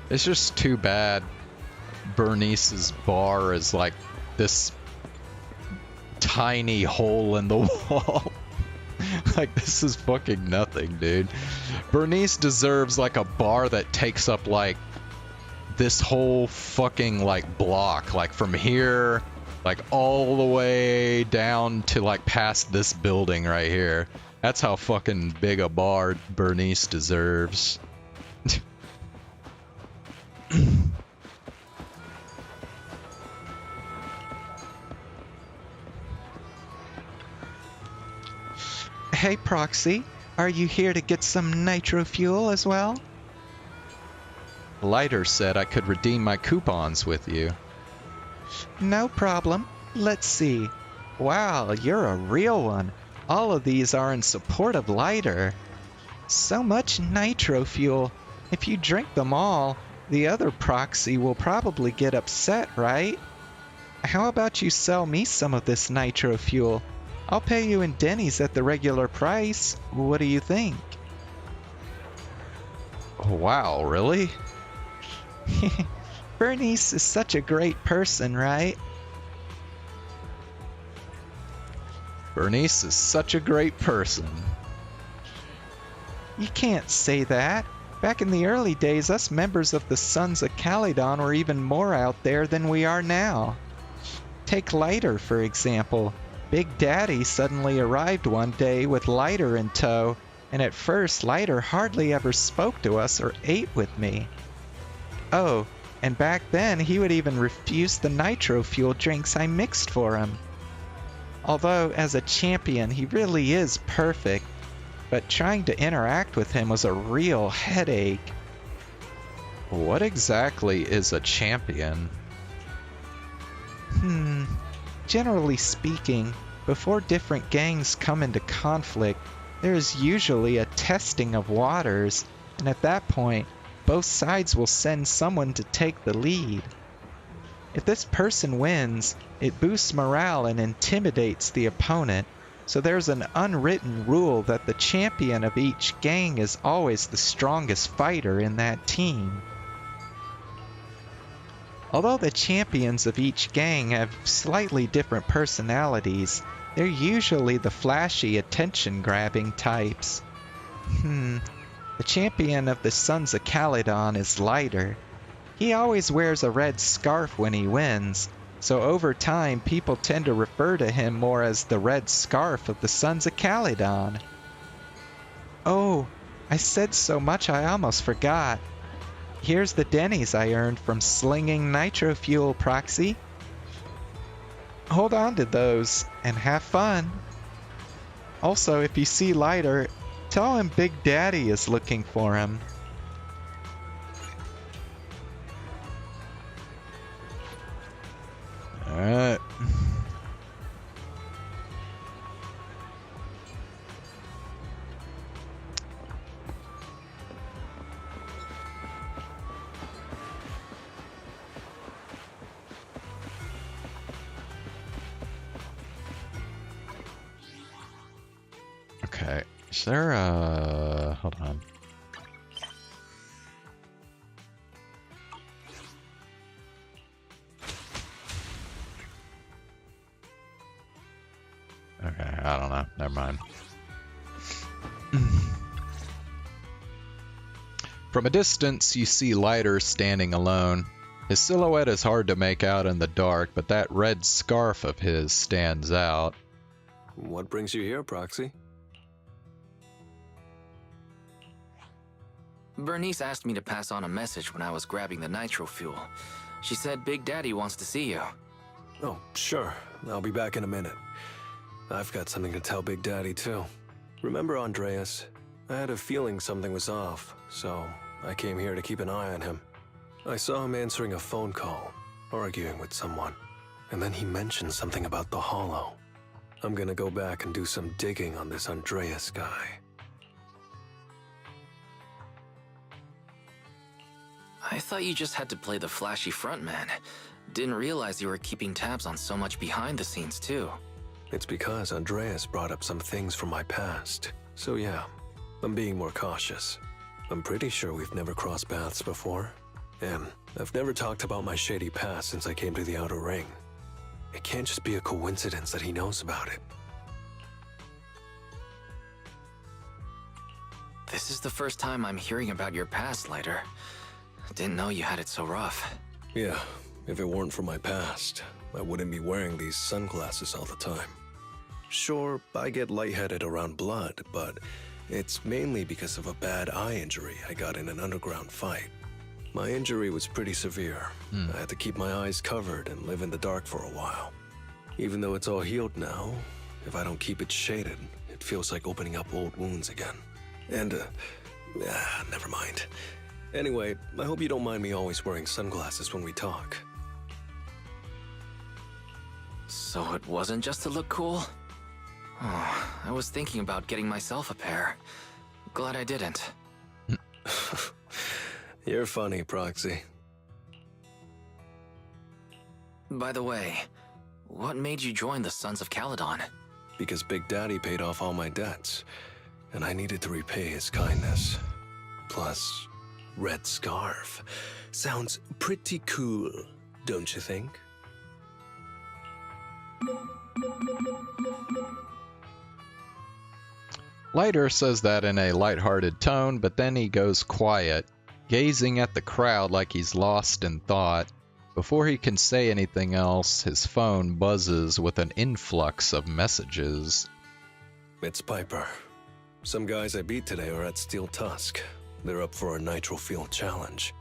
It's just too bad Bernice's bar is like this tiny hole in the wall. Like, this is fucking nothing, dude. Bernice deserves like a bar that takes up like this whole fucking like block, like from here like all the way down to like past this building right here. That's how fucking big a bar Bernice deserves. Hey, Proxy, are you here to get some nitro fuel as well? Leiter said I could redeem my coupons with you. No problem. Let's see. Wow, you're a real one. All of these are in support of Leiter. So much nitro fuel. If you drink them all, the other Proxy will probably get upset, right? How about you sell me some of this nitro fuel? I'll pay you in Denny's at the regular price. What do you think? Oh, wow, really? Bernice is such a great person, right? Bernice is such a great person. You can't say that. Back in the early days, us members of the Sons of Caledon were even more out there than we are now. Take Leiter, for example. Big Daddy suddenly arrived one day with Leiter in tow, and at first Leiter hardly ever spoke to us or ate with me. Oh, and back then he would even refuse the nitro fuel drinks I mixed for him. Although, as a champion, he really is perfect, but trying to interact with him was a real headache. What exactly is a champion? Generally speaking, before different gangs come into conflict, there is usually a testing of waters, and at that point, both sides will send someone to take the lead. If this person wins, it boosts morale and intimidates the opponent, so there's an unwritten rule that the champion of each gang is always the strongest fighter in that team. Although the champions of each gang have slightly different personalities, they're usually the flashy, attention-grabbing types. The champion of the Sons of Caledon is lighter. He always wears a red scarf when he wins, so over time people tend to refer to him more as the Red Scarf of the Sons of Caledon. Oh, I said so much I almost forgot. Here's the Denny's I earned from slinging nitro fuel, Proxy. Hold on to those and have fun. Also, if you see Lighter, tell him Big Daddy is looking for him. Alright. Okay, is there a... hold on. Okay, I don't know. Never mind. From a distance, you see Lighter standing alone. His silhouette is hard to make out in the dark, but that red scarf of his stands out. What brings you here, Proxy? Bernice asked me to pass on a message when I was grabbing the nitro fuel. She said Big Daddy wants to see you. Oh, sure. I'll be back in a minute. I've got something to tell Big Daddy, too. Remember Andreas? I had a feeling something was off, so I came here to keep an eye on him. I saw him answering a phone call, arguing with someone, and then he mentioned something about the Hollow. I'm gonna go back and do some digging on this Andreas guy. I thought you just had to play the flashy frontman. Didn't realize you were keeping tabs on so much behind the scenes, too. It's because Andreas brought up some things from my past. So yeah, I'm being more cautious. I'm pretty sure we've never crossed paths before. And I've never talked about my shady past since I came to the Outer Ring. It can't just be a coincidence that he knows about it. This is the first time I'm hearing about your past, Lighter. Didn't know you had it so rough. Yeah, if it weren't for my past, I wouldn't be wearing these sunglasses all the time. Sure, I get lightheaded around blood, but it's mainly because of a bad eye injury I got in an underground fight. My injury was pretty severe. I had to keep my eyes covered and live in the dark for a while. Even though it's all healed now, if I don't keep it shaded, it feels like opening up old wounds again. And, never mind. Anyway, I hope you don't mind me always wearing sunglasses when we talk. So it wasn't just to look cool? Oh, I was thinking about getting myself a pair. Glad I didn't. You're funny, Proxy. By the way, what made you join the Sons of Caledon? Because Big Daddy paid off all my debts, and I needed to repay his kindness. Plus, Red Scarf. Sounds pretty cool, don't you think? Lighter says that in a lighthearted tone, but then he goes quiet, gazing at the crowd like he's lost in thought. Before he can say anything else, his phone buzzes with an influx of messages. It's Piper. Some guys I beat today are at Steel Tusk. They're up for a nitro fuel challenge.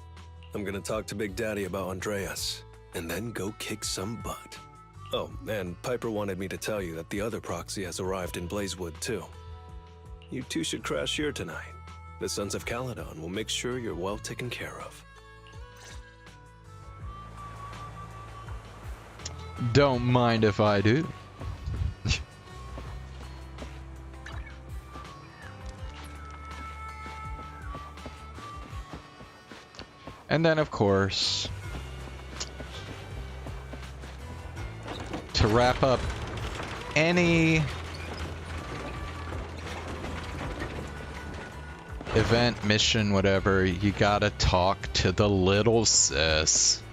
I'm gonna talk to Big Daddy about Andreas, and then go kick some butt. Oh, and Piper wanted me to tell you that the other Proxy has arrived in Blazewood, too. You two should crash here tonight. The Sons of Caledon will make sure you're well taken care of. Don't mind if I do. And then, of course, to wrap up any event, mission, whatever, you gotta talk to the little sis.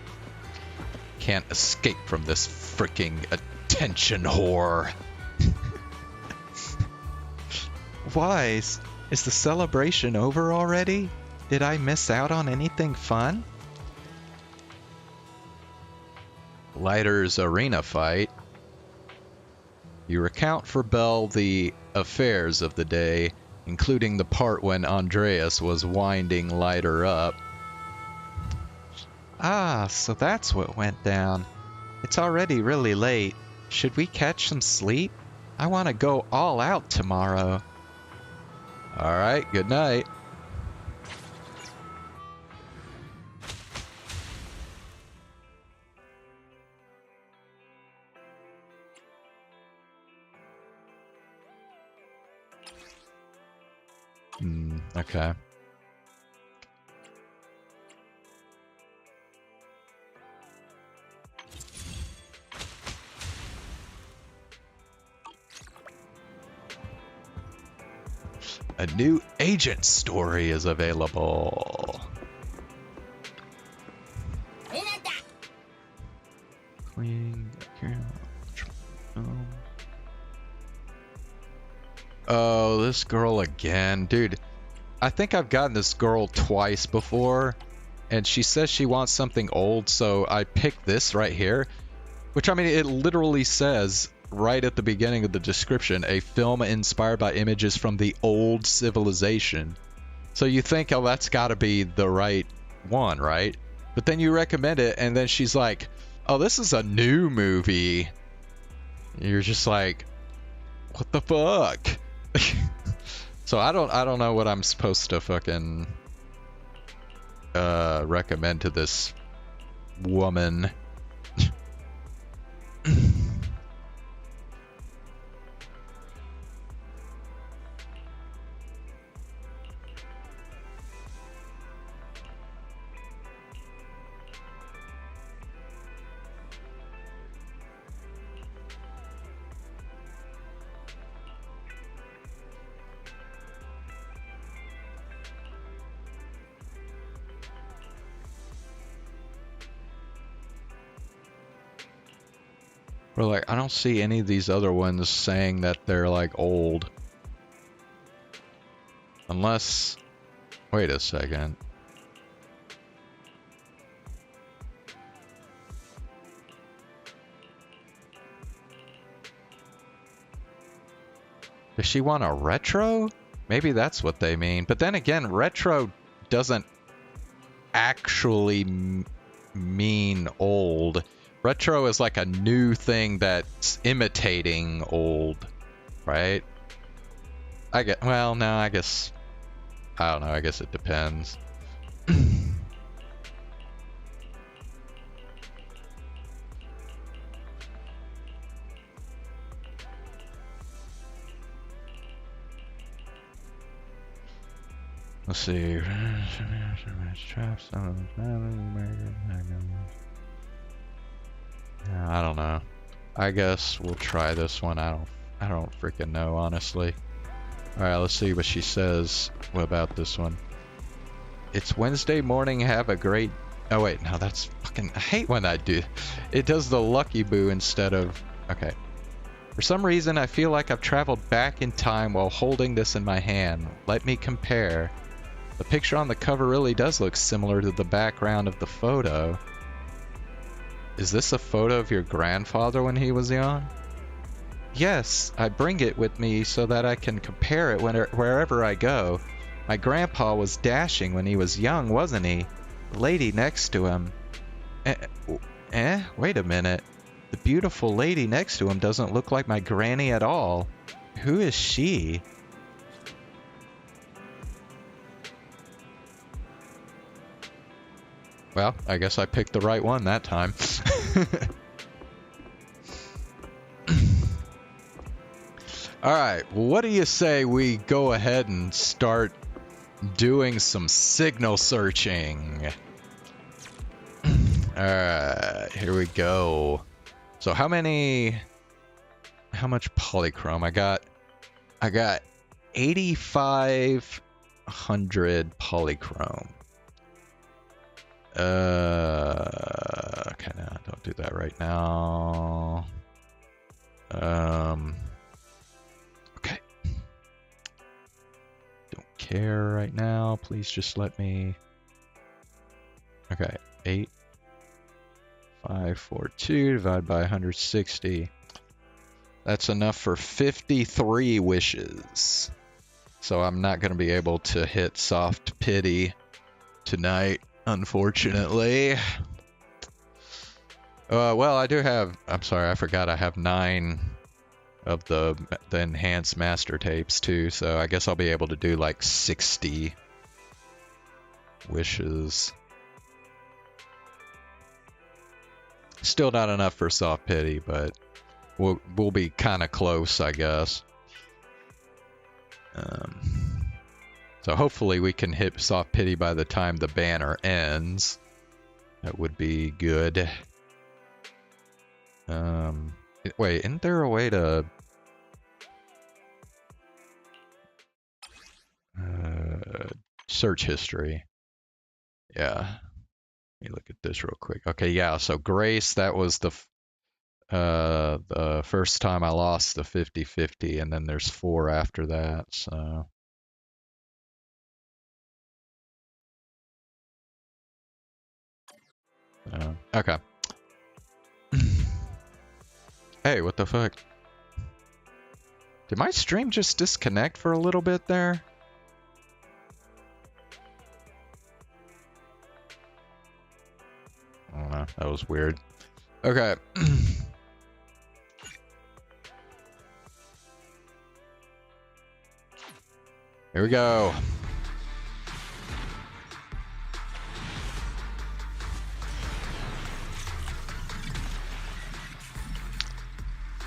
Can't escape from this freaking attention whore. Wise, is the celebration over already? Did I miss out on anything fun? Leiter's arena fight. You recount for Bell the affairs of the day, including the part when Andreas was winding Leiter up. Ah, so that's what went down. It's already really late. Should we catch some sleep? I want to go all out tomorrow. Alright, good night. Okay. A new agent story is available. Queen. Oh, this girl again. Dude, I think I've gotten this girl twice before, and she says she wants something old, so I picked this right here. Which, I mean, it literally says right at the beginning of the description, a film inspired by images from the old civilization. So you think, oh, that's got to be the right one, right? But then you recommend it, and then she's like, oh, this is a new movie. You're just like, what the fuck? So I don't know what I'm supposed to fucking recommend to this woman. Or like, I don't see any of these other ones saying that they're like old. Unless, wait a second. Does she want a retro? Maybe that's what they mean. But then again, retro doesn't actually mean old. Retro is like a new thing that's imitating old, right? Well, no, I guess, I don't know, I guess it depends. Let's see. I don't know. I guess we'll try this one. I don't freaking know, honestly. Alright, let's see what she says about this one. It's Wednesday morning, have a great... Oh wait, no, that's fucking... I hate when I do... It does the Lucky Boo instead of... Okay. For some reason, I feel like I've traveled back in time while holding this in my hand. Let me compare. The picture on the cover really does look similar to the background of the photo. Is this a photo of your grandfather when he was young? Yes, I bring it with me so that I can compare it wherever I go. My grandpa was dashing when he was young, wasn't he? The lady next to him... Wait a minute. The beautiful lady next to him doesn't look like my granny at all. Who is she? Well, I guess I picked the right one that time. Alright, what do you say we go ahead and start doing some signal searching? Alright, here we go. So how much polychrome? I got 8,500 polychrome. Okay, no, don't do that right now. Okay. Don't care right now. Please just let me. Okay, 8,542 divided by 160. That's enough for 53 wishes. So I'm not going to be able to hit soft pity tonight, unfortunately. Well, I do have... I'm sorry, I forgot I have 9 of the enhanced master tapes too, so I guess I'll be able to do like 60 wishes. Still not enough for soft pity, but we'll be kind of close, I guess. So hopefully we can hit soft pity by the time the banner ends. That would be good. Wait, isn't there a way to... search history. Yeah. Let me look at this real quick. Okay, yeah, so Grace, that was the first time I lost the 50-50, and then there's 4 after that, so... Okay. Hey, what the fuck? Did my stream just disconnect for a little bit there? I don't know. That was weird. Okay. Here we go.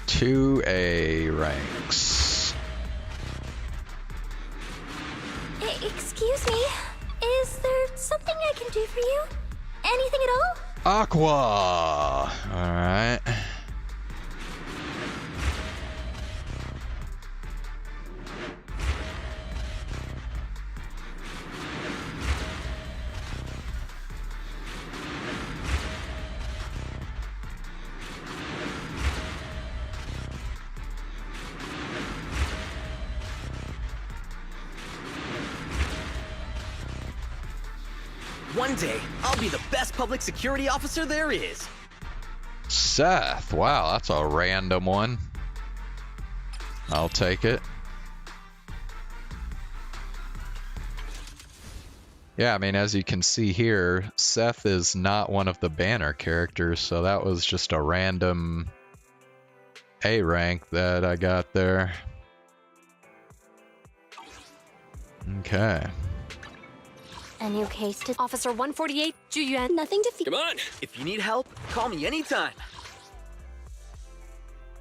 Two A ranks. Excuse me. Is there something I can do for you? Anything at all? Aqua. All right. One day, I'll be the best public security officer there is. Seth. Wow, that's a random one. I'll take it. Yeah, I mean, as you can see here, Seth is not one of the banner characters, so that was just a random A rank that I got there. Okay. A new case to Officer 148, Juyuan. nothing to fear. Come on, if you need help, call me anytime.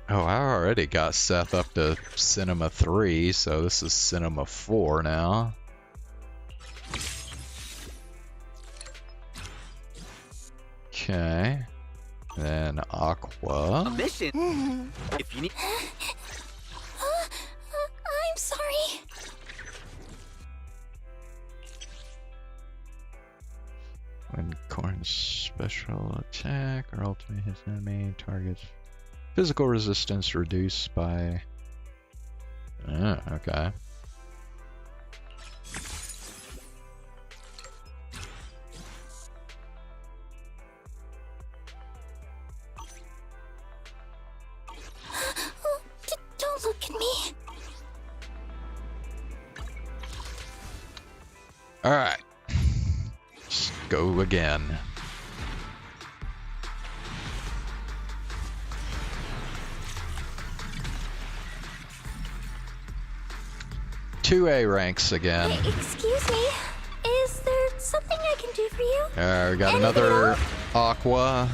Oh, I already got Seth up to Cinema 3, so this is Cinema 4 now. Okay. Then Aqua. A mission. If you need... I'm sorry. When Corn's special attack or ultimate hits enemy targets physical resistance reduced by... okay. Don't look at me. Alright. Let's go again. Two A ranks again. Excuse me. Is there something I can do for you? We got Anything another else? Aqua.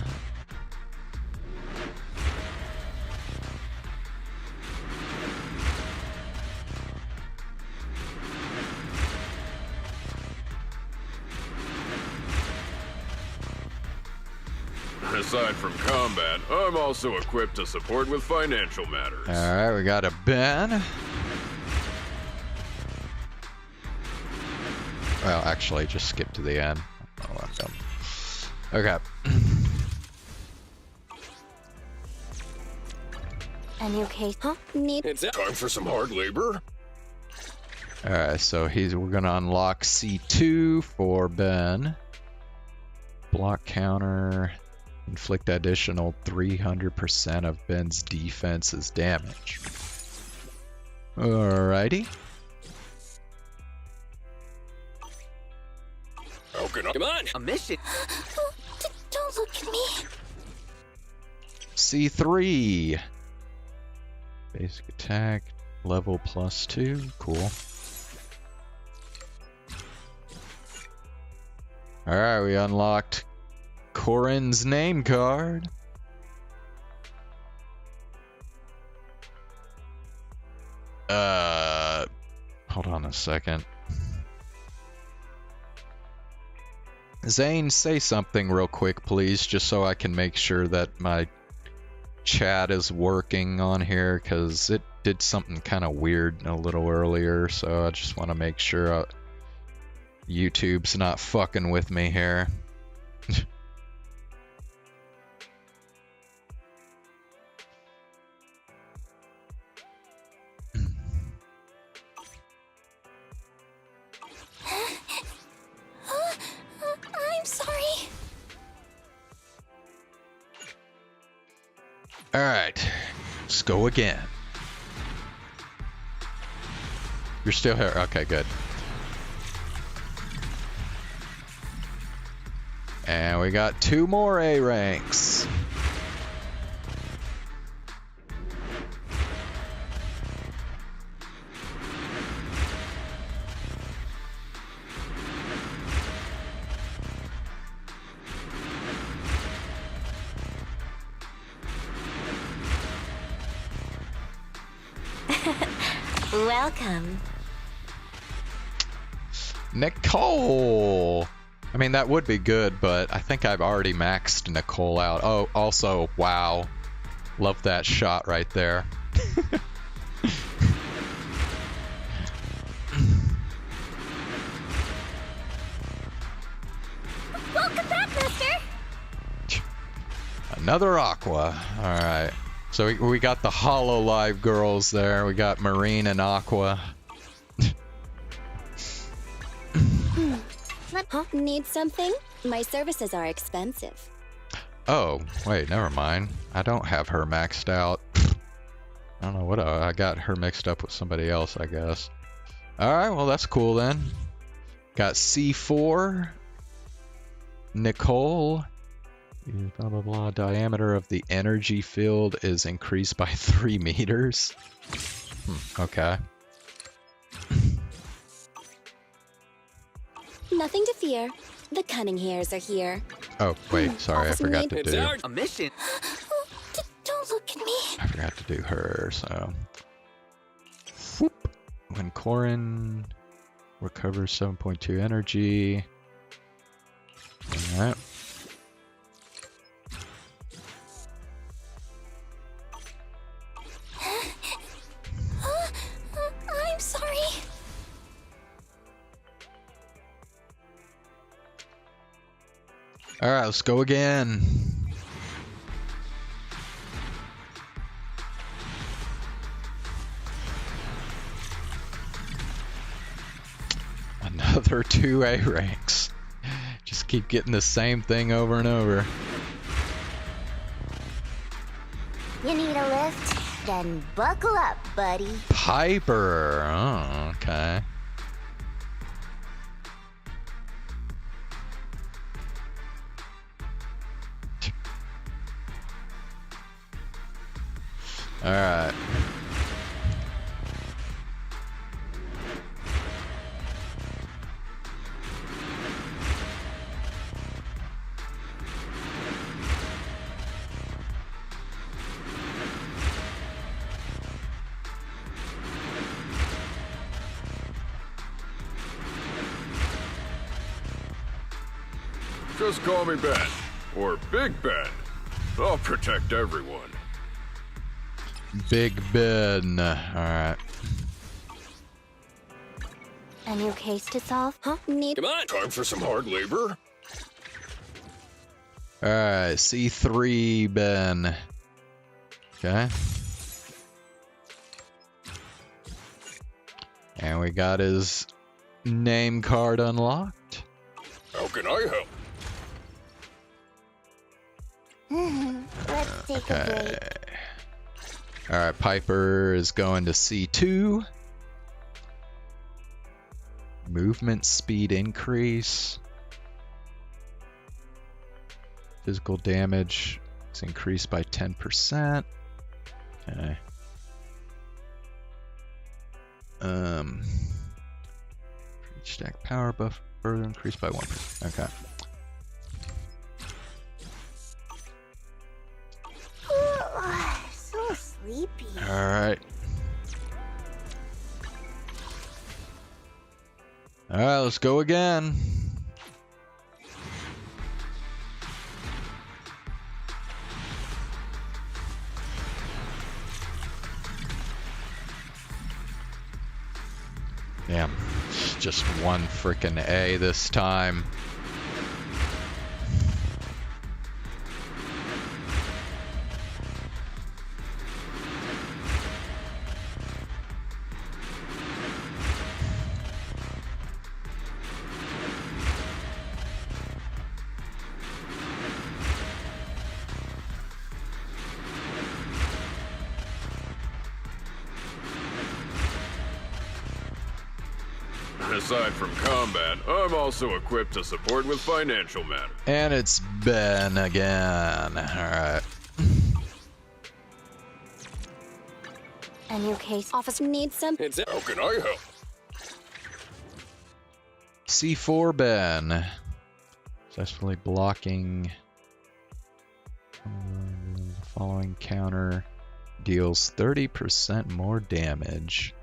aside from combat, I'm also equipped to support with financial matters. Alright, we got a Ben. Well, actually, just skip to the end. Oh, I'm dumb. Okay. Any okay? Huh? Need. It's time for some hard labor. Alright, so we're gonna unlock C2 for Ben. Block counter. Inflict additional 300% of Ben's defense's damage. Alrighty. How can I? Come on! A mission. Don't look at me. C3. Basic attack, level +2. Cool. Alright, we unlocked Corin's name card. Hold on a second. Zane, say something real quick, please, just so I can make sure that my chat is working on here, because it did something kind of weird a little earlier, so I just want to make sure YouTube's not fucking with me here. I'm sorry. Alright, let's go again. You're still here? Okay, good. And we got 2 more A ranks. Welcome. Nicole! I mean, that would be good, but I think I've already maxed Nicole out. Oh, also, wow. Love that shot right there. Welcome back, mister. Another Aqua. Alright. So we got the HoloLive girls there. We got Marine and Aqua. Huh? Need something? My services are expensive. Oh, wait, never mind. I don't have her maxed out. I don't know what I got her mixed up with somebody else, I guess. Alright, well that's cool then. Got C4. Nicole. Blah blah blah. Diameter of the energy field is increased by 3 meters. Okay. Nothing to fear. The cunning hairs are here. Oh, wait, sorry, I forgot to do. A mission. Don't look at me. I forgot to do her, so. Whoop. When Corin recovers 7.2 energy. Alright. I'm sorry. Alright, let's go again. Another 2 A ranks. Just keep getting the same thing over and over. You need a lift? Then buckle up, buddy. Piper. Oh, okay. All right. Just call me Ben. Or Big Ben. I'll protect everyone. Big Ben. Alright. A new case to solve? Huh? Need. Come on! Time for some hard labor? Alright, C3 Ben. Okay. And we got his name card unlocked. How can I help? Let's take a break. Alright, Piper is going to C2. Movement speed increase. Physical damage is increased by 10%. Okay. Each stack power buff further increased by 1%. Okay. So sleepy. Alright. Alright, let's go again. Damn. Just one frickin' A this time. Aside from combat, I'm also equipped to support with financial matters. And it's Ben again. Alright. A new case. Office needs some. How can I help? C4 Ben. Successfully blocking. The following counter deals 30% more damage.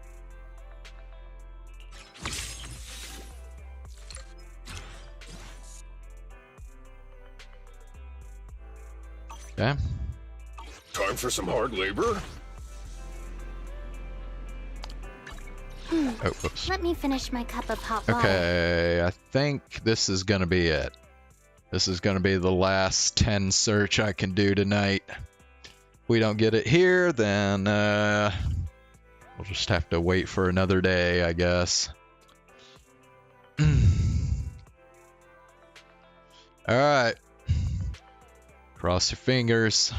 Okay. Time for some hard labor? Oh, whoops. Let me finish my cup of hot water. Okay, I think this is gonna be it. This is gonna be the last 10 search I can do tonight. If we don't get it here, then we'll just have to wait for another day, I guess. Alright. Cross your fingers.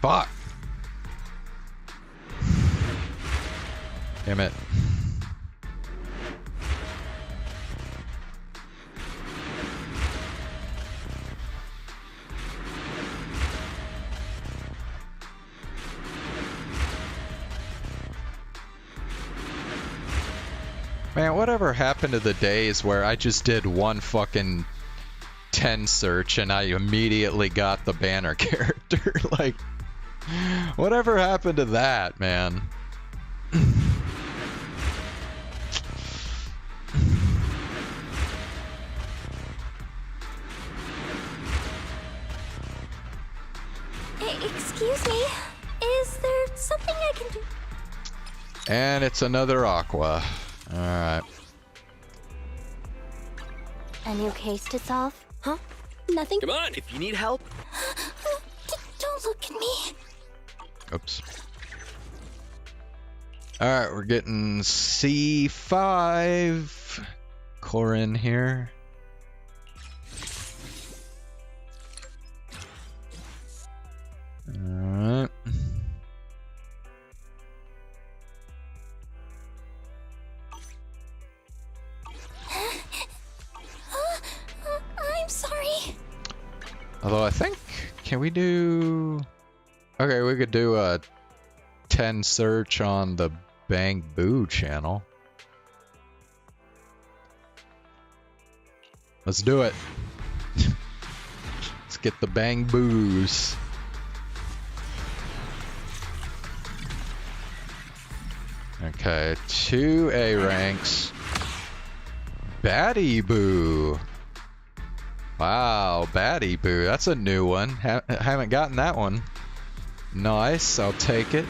Fuck. Damn it. Man, whatever happened to the days where I just did one fucking 10 search and I immediately got the banner character? Like, whatever happened to that, man? Excuse me. Is there something I can do? And it's another Aqua. Alright. A new case to solve? Huh? Nothing? Come on, if you need help. Don't look at me. Oops. Alright, we're getting C5. Corin here. Alright. I'm sorry. Although I think, can we do... Okay, we could do a 10 search on the Bang Boo channel. Let's do it. Let's get the Bang Boos. Okay, 2 A ranks. Batty Boo. Wow, Batty Boo. That's a new one. Haven't gotten that one. Nice, I'll take it.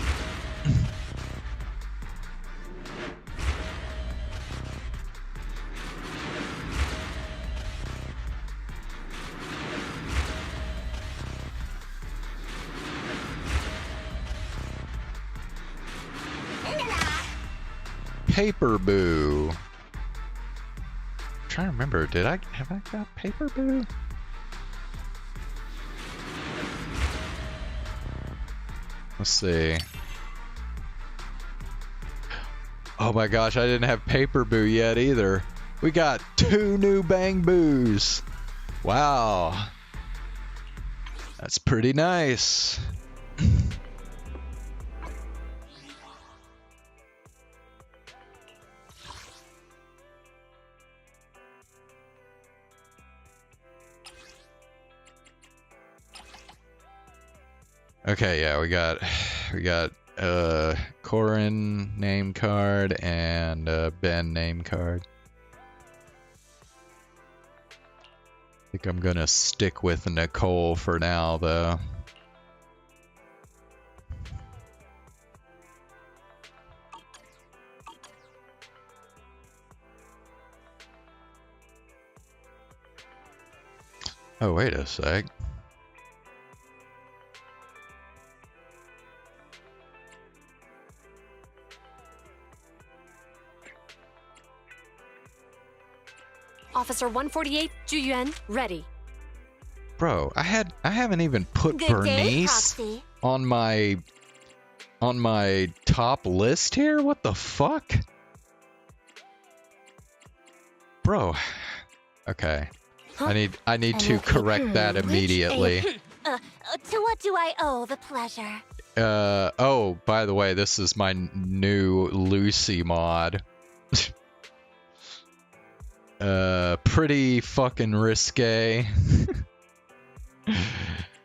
Paper Boo. I'm trying to remember, have I got Paper Boo? Let's see. Oh my gosh, I didn't have Paper Boo yet either. We got 2 new Bang Boos. Wow. That's pretty nice. Okay, yeah, we got Corin name card and Ben name card. I think I'm gonna stick with Nicole for now, though. Oh, wait a sec. Officer 148, Juyuan, ready. Bro, I haven't even put Bernice on my top list here. What the fuck? Bro. Okay. Huh? I need to correct that immediately. To what do I owe the pleasure? Oh, by the way, this is my new Lucy mod. Pretty fucking risque.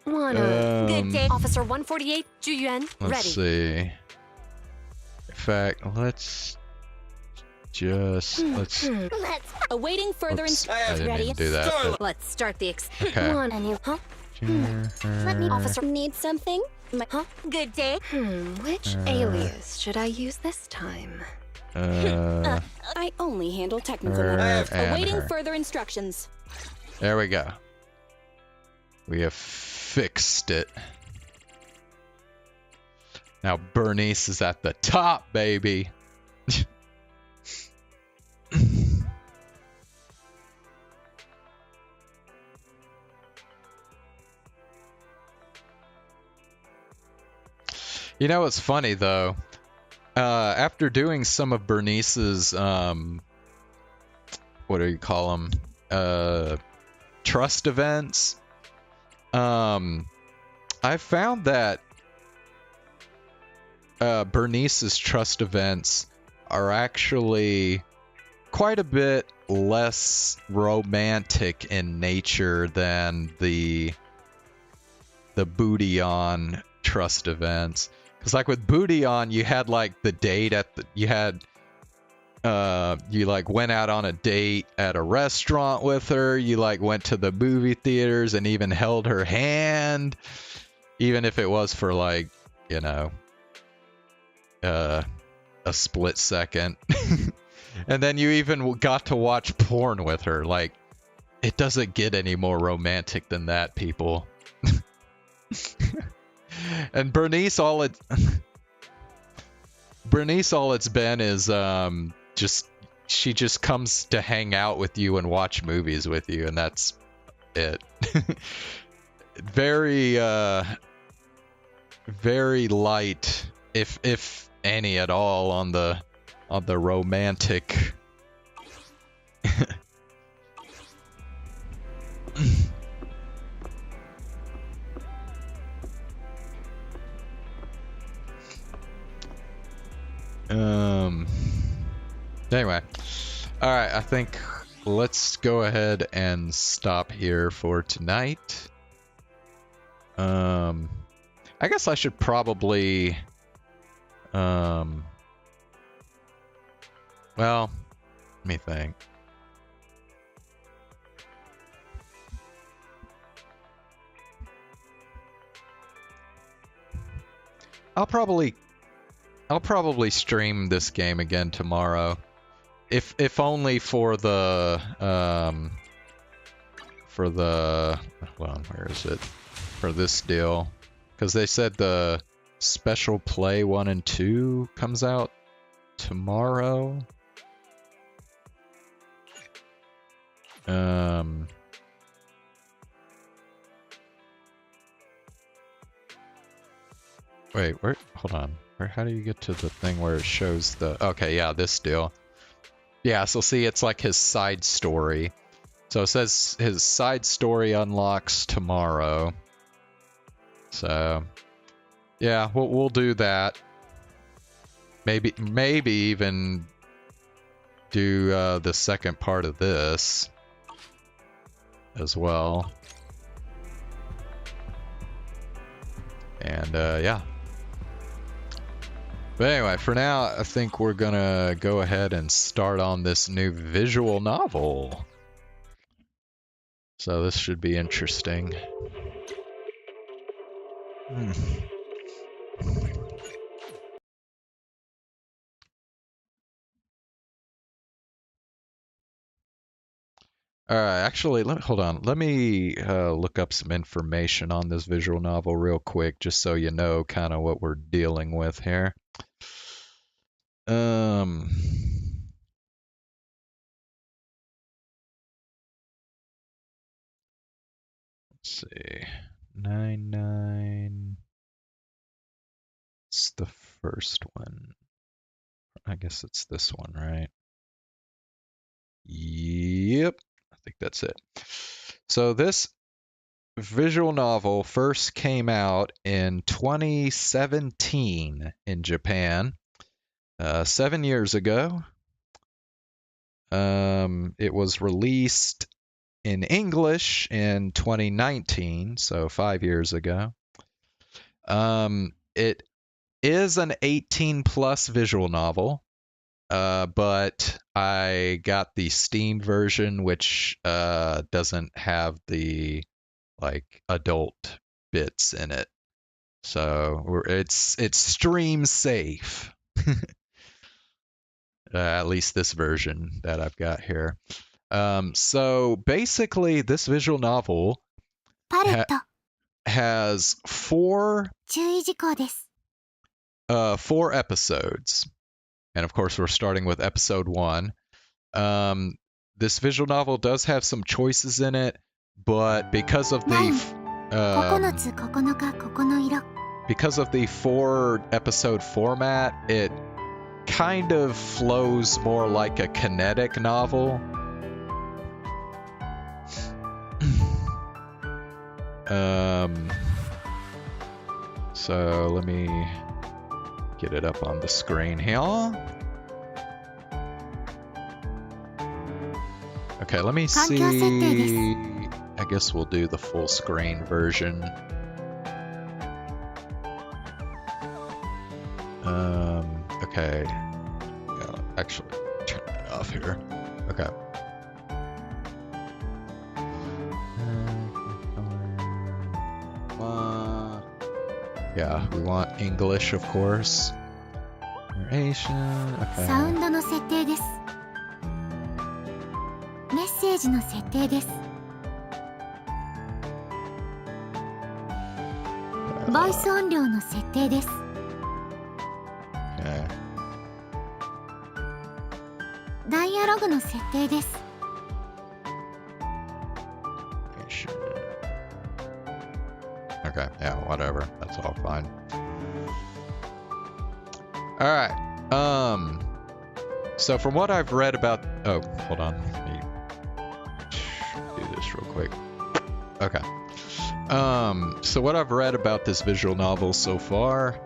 Good day, Officer 148, Juyuan, ready. Let's see. In fact, let's awaiting further instructions. I didn't even do that. But... Let's start the okay. Let me, officer, need something? Good day. Which alias should I use this time? I only handle technical matters. Awaiting further instructions. There we go. We have fixed it. Now Bernice is at the top, baby. You know what's funny though? After doing some of Bernice's, what do you call them? Trust events. I found that Bernice's trust events are actually quite a bit less romantic in nature than the Booty On trust events. Because like with Booty On, you had like the date at the, you like went out on a date at a restaurant with her, you like went to the movie theaters and even held her hand, even if it was for like, you know, a split second. And then you even got to watch porn with her. Like, it doesn't get any more romantic than that, people. And Bernice, all it's been is she just comes to hang out with you and watch movies with you, and that's it. Very light, if any at all, on the romantic. Anyway, all right, I think let's go ahead and stop here for tonight. I guess I should probably Well, let me think. I'll probably stream this game again tomorrow. If only for the hold on, where is it? For this deal. Because they said the Special Play 1 and 2 comes out tomorrow. Wait, where? Hold on. How do you get to the thing where it shows the... Okay, yeah, this deal. Yeah, so see, it's like his side story. So it says his side story unlocks tomorrow. So, yeah, we'll do that. Maybe even do the second part of this as well. And yeah. But anyway, for now, I think we're gonna go ahead and start on this new visual novel. So this should be interesting. Alright, actually, hold on. Let me look up some information on this visual novel real quick, just so you know kind of what we're dealing with here. Let's see. 99. It's the first one. I guess it's this one, right? Yep. I think that's it. So this visual novel first came out in 2017 in Japan, 7 years ago. It was released in English in 2019, so 5 years ago. It is an 18+ visual novel. But I got the Steam version, which doesn't have the like adult bits in it, so it's stream safe. At least this version that I've got here. So basically, this visual novel has four episodes. And of course, we're starting with episode 1. This visual novel does have some choices in it, but because of the 4-episode format, it kind of flows more like a kinetic novel. So let me get it up on the screen here. Okay, let me see. I guess we'll do the full screen version. Okay. Yeah, actually, turn it off here. Okay. Yeah, we want English, of course. Narration. Okay. サウンドの設定です。メッセージの設定です。ボイス音量の設定です。Okay. ダイアログの設定です。Okay, yeah, whatever. That's all fine. Alright. So from what I've read about... Oh, hold on. Let me do this real quick. Okay. So what I've read about this visual novel so far...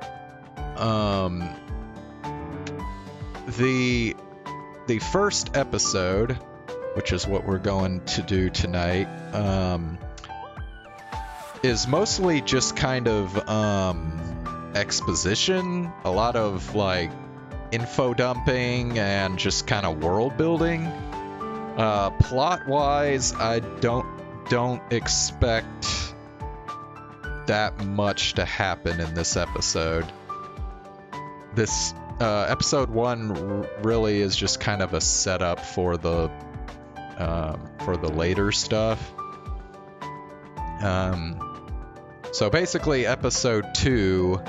The first episode, which is what we're going to do tonight, is mostly just kind of exposition, a lot of like info dumping and just kind of world building. Plot-wise, I don't expect that much to happen in this episode. This episode 1 really is just kind of a setup for the later stuff. So basically, episode 2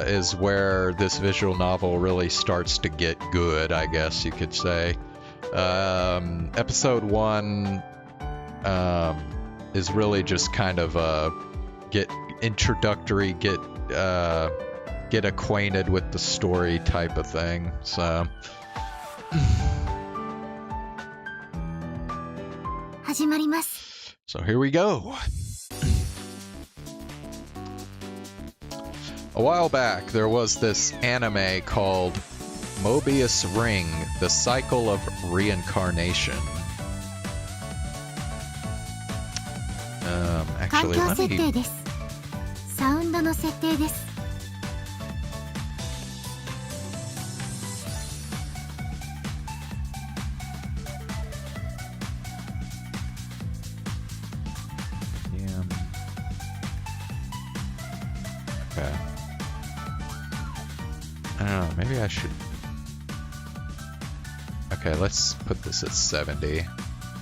is where this visual novel really starts to get good, I guess you could say. Episode 1 is really just kind of get acquainted with the story type of thing. So here we go. A while back, there was this anime called Mobius Ring: The Cycle of Reincarnation. Actually, let me... Okay. I don't know, maybe I should... Okay, let's put this at 70.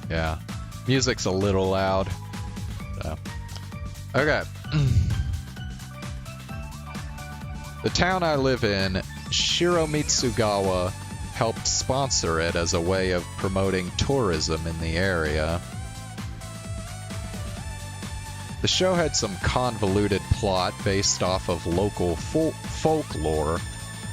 Yeah. Music's a little loud. So. Okay. The town I live in, Shiromitsugawa, helped sponsor it as a way of promoting tourism in the area. The show had some convoluted plot based off of local folklore.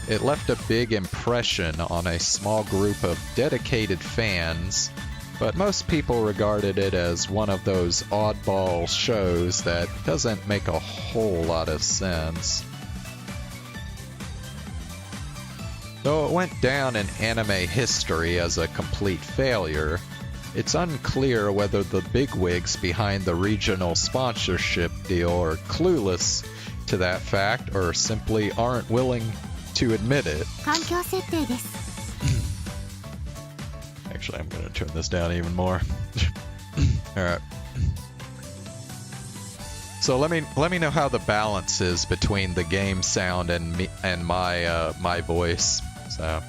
It left a big impression on a small group of dedicated fans, but most people regarded it as one of those oddball shows that doesn't make a whole lot of sense. Though it went down in anime history as a complete failure, it's unclear whether the bigwigs behind the regional sponsorship deal are clueless to that fact or simply aren't willing to admit it. Actually, I'm going to turn this down even more. Alright. So let me know how the balance is between the game sound and me and my voice. So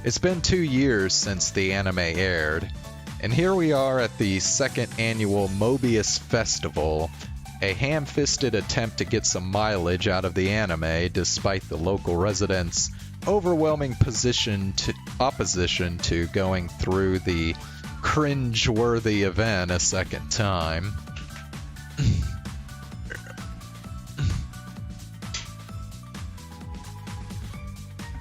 it's been 2 years since the anime aired, and here we are at the second annual Mobius Festival, a ham-fisted attempt to get some mileage out of the anime despite the local residents' overwhelming opposition to going through the cringe-worthy event a second time.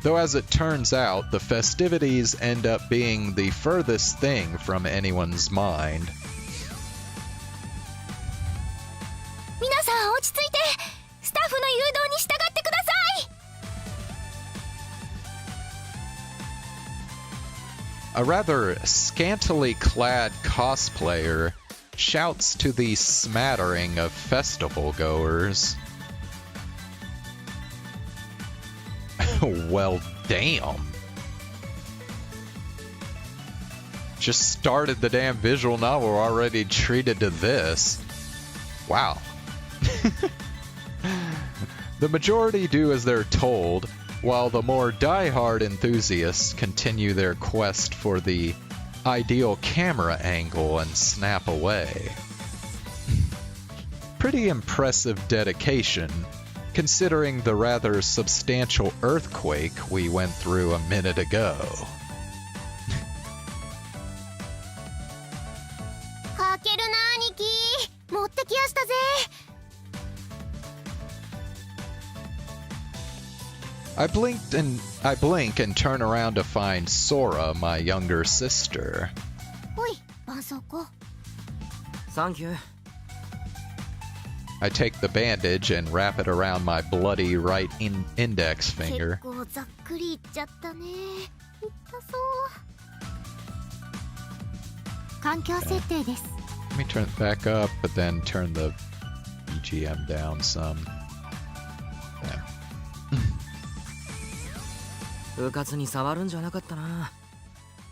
Though as it turns out, the festivities end up being the furthest thing from anyone's mind. A rather scantily clad cosplayer shouts to the smattering of festival goers. Well, damn. Just started the damn visual novel already treated to this. Wow. The majority do as they're told, while the more die-hard enthusiasts continue their quest for the ideal camera angle and snap away. Pretty impressive dedication, considering the rather substantial earthquake we went through a minute ago. I blink and turn around to find Sora, my younger sister. Thank you. I take the bandage and wrap it around my bloody right index finger. Okay. Let me turn it back up, but then turn the BGM down some. Yeah. うかつに触るんじゃなかったな。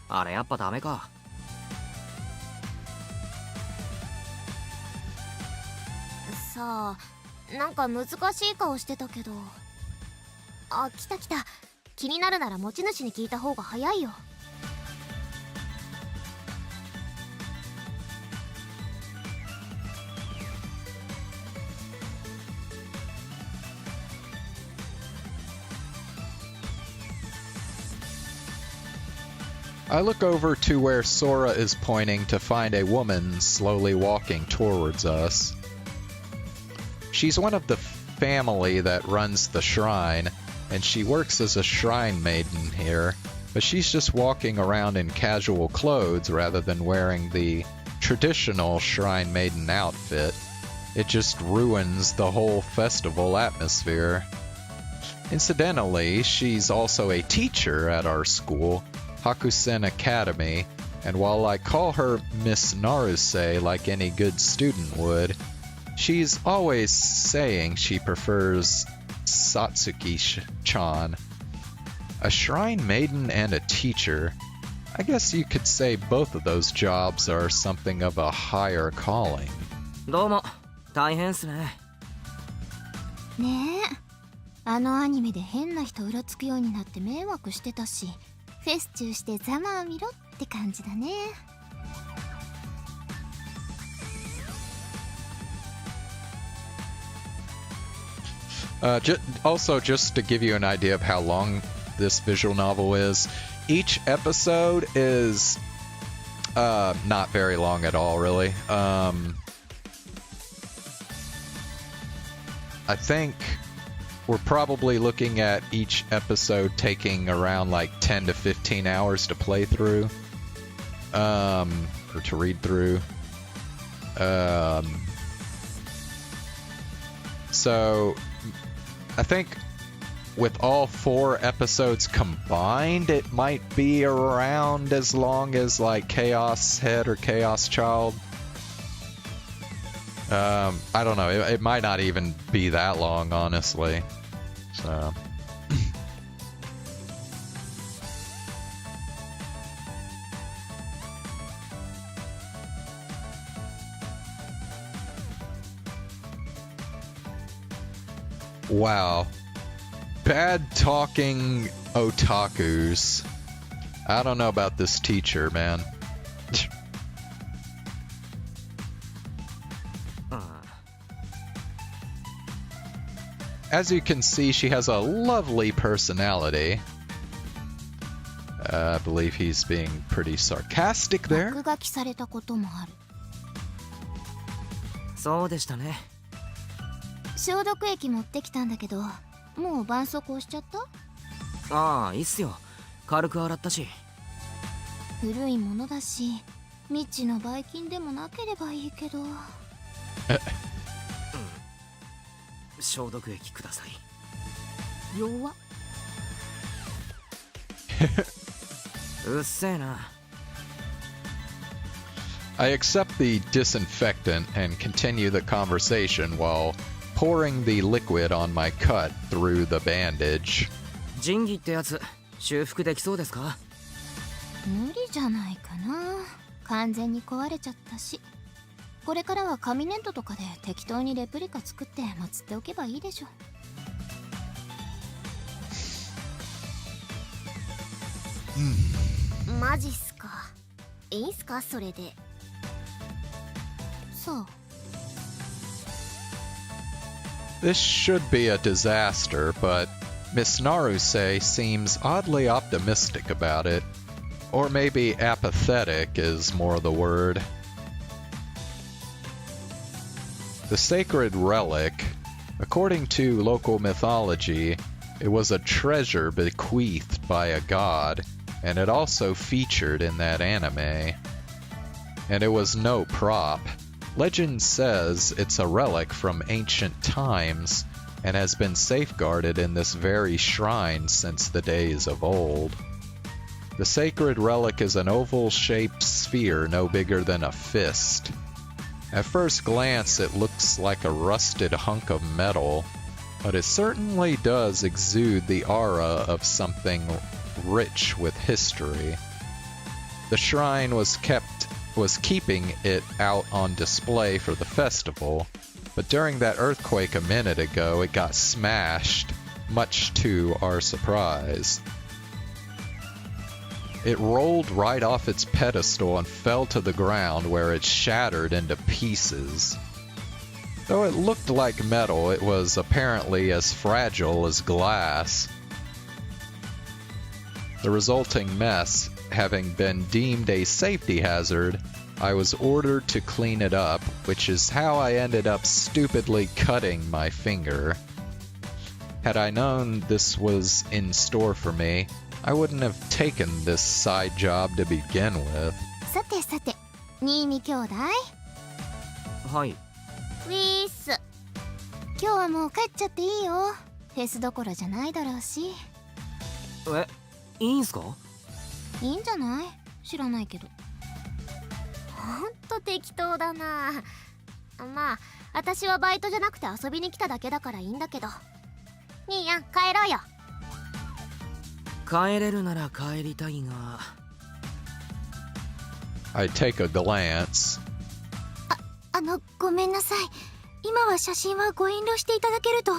あれやっぱダメか。さあ、なんか難しい顔してたけど。あ、来た来た。気になるなら持ち主に聞いた方が早いよ。I look over to where Sora is pointing to find a woman slowly walking towards us. She's one of the family that runs the shrine, and she works as a shrine maiden here, but she's just walking around in casual clothes rather than wearing the traditional shrine maiden outfit. It just ruins the whole festival atmosphere. Incidentally, she's also a teacher at our school, Hakusen Academy, and while I call her Miss Naruse like any good student would, she's always saying she prefers Satsuki-chan. A shrine maiden and a teacher. I guess you could say both of those jobs are something of a higher calling. どうも、大変っすね。ねえ、あのアニメで変な人うろつくようになって迷惑してたし、フェス中してざまあみろって感じだね。Also, just to give you an idea of how long this visual novel is, each episode is not very long at all, really. I think we're probably looking at each episode taking around like 10 to 15 hours to play through, or to read through. So I think with all 4 episodes combined, it might be around as long as like Chaos Head or Chaos Child. I don't know. It might not even be that long, honestly. So. Wow. Bad talking otakus. I don't know about this teacher, man. As you can see, she has a lovely personality. I believe he's being pretty sarcastic there. 落書きされたこともある。そうでしたね。消毒液持ってきたんだけど、もう絆創膏しちゃった？ああ、いいっすよ。軽く洗ったし。古いものだし、未知のばい菌でもなければいいけど。消毒液ください。弱っ。うっせえな。I accept the disinfectant and continue the conversation while pouring the liquid on my cut through the bandage. 仁義ってやつ、修復できそうですか？無理じゃないかな。完全に壊れちゃったし。これからは紙粘土とかで適当にレプリカ作って祀っておけばいいでしょ。マジっすか。いいんすかそれで。そう。This should be a disaster, but Miss Naruse seems oddly optimistic about it. Or maybe apathetic is more the word. The sacred relic, according to local mythology, it was a treasure bequeathed by a god, and it also featured in that anime. And it was no prop. Legend says it's a relic from ancient times, and has been safeguarded in this very shrine since the days of old. The sacred relic is an oval-shaped sphere no bigger than a fist. At first glance, it looks like a rusted hunk of metal, but it certainly does exude the aura of something rich with history. The shrine was keeping it out on display for the festival, but during that earthquake a minute ago, it got smashed, much to our surprise. It rolled right off its pedestal and fell to the ground where it shattered into pieces. Though it looked like metal, it was apparently as fragile as glass. The resulting mess having been deemed a safety hazard, I was ordered to clean it up, which is how I ended up stupidly cutting my finger. Had I known this was in store for me, I wouldn't have taken this side job to begin with. さてさて、新見兄弟。はい。ウィース。今日はもう帰っちゃっていいよ。フェスどころじゃないだろうし。え、いいんすか？いいんじゃない？知らないけど。ほんと適当だな。まあ、私はバイトじゃなくて遊びに来ただけだからいいんだけど。兄やん、帰ろうよ。帰れるなら帰りたいが。I take a glance. ごめんなさい。今は写真はご遠慮していただけると、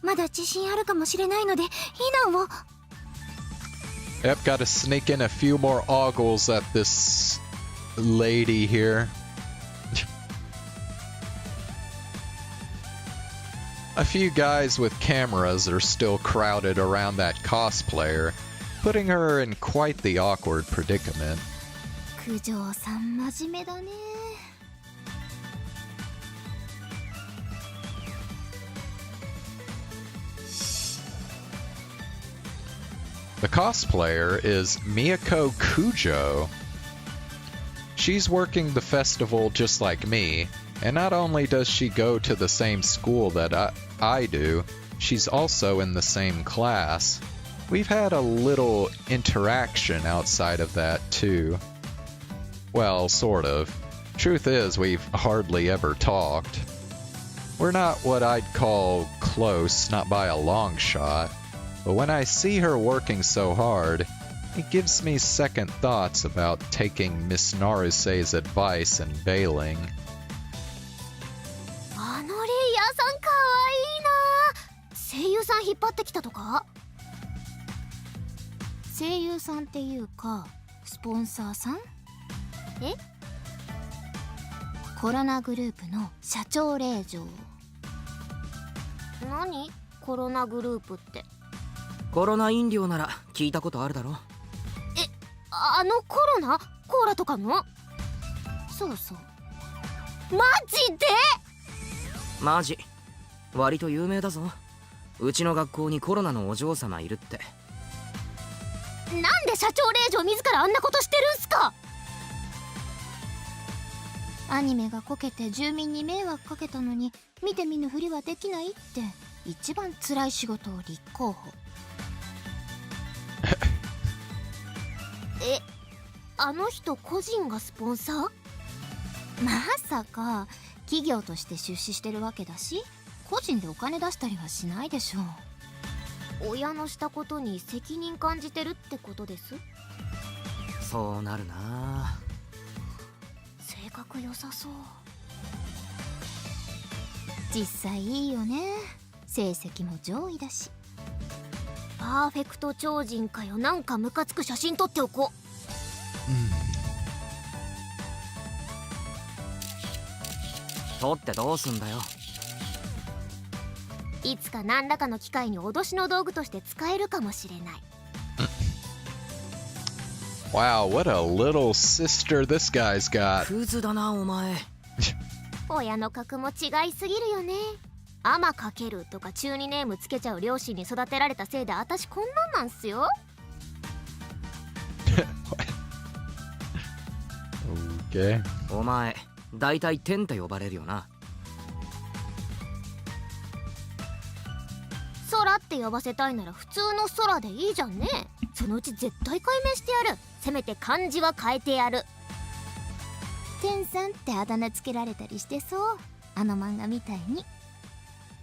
まだ自信あるかもしれないので、避難を。Yep, gotta sneak in a few more ogles at this lady here. A few guys with cameras are still crowded around that cosplayer, putting her in quite the awkward predicament. 九条さん真面目だね。The cosplayer is Miyako Kujo. She's working the festival just like me, and not only does she go to the same school that I do, she's also in the same class. We've had a little interaction outside of that too. Well, sort of. Truth is, we've hardly ever talked. We're not what I'd call close, not by a long shot. But when I see her working so hard, it gives me second thoughts about taking Miss Naruse's advice and bailing. あのレイヤーさんかわいいな。声優さん引っ張ってきたとか？声優さんっていうか、スポンサーさん？え？コロナグループの社長令嬢。何？コロナグループって。コロナ飲料なら聞いたことあるだろ。あのコロナ？コーラとかの？そうそう。マジで？マジ。割と有名だぞ。うちの学校にコロナのお嬢様いるって。なんで社長令嬢自らあんなことしてるんすか？アニメがこけて住民に迷惑かけたのに見て見ぬふりはできないって一番辛い仕事を立候補。あの人個人がスポンサー？まさか企業として出資してるわけだし、個人でお金出したりはしないでしょう。親のしたことに責任感じてるってことです？そうなるな。性格良さそう。実際いいよね。成績も上位だし。パーフェクト超人かよ。なんかムカつく写真撮っておこう。撮ってどうすんだよ。いつか何らかの機会に脅しの道具として使えるかもしれない。Wow, what a little sister this guy's got. クズだなお前。親の格も違いすぎるよね。アマかけるとか中二ネームつけちゃう両親に育てられたせいで私こんなんなんすよ。Okay. お前だいたいテンって呼ばれるよな。空って呼ばせたいなら普通の空でいいじゃんね。そのうち絶対解明してやる。せめて漢字は変えてやる。天さんってあだ名つけられたりしてそう。あの漫画みたいに。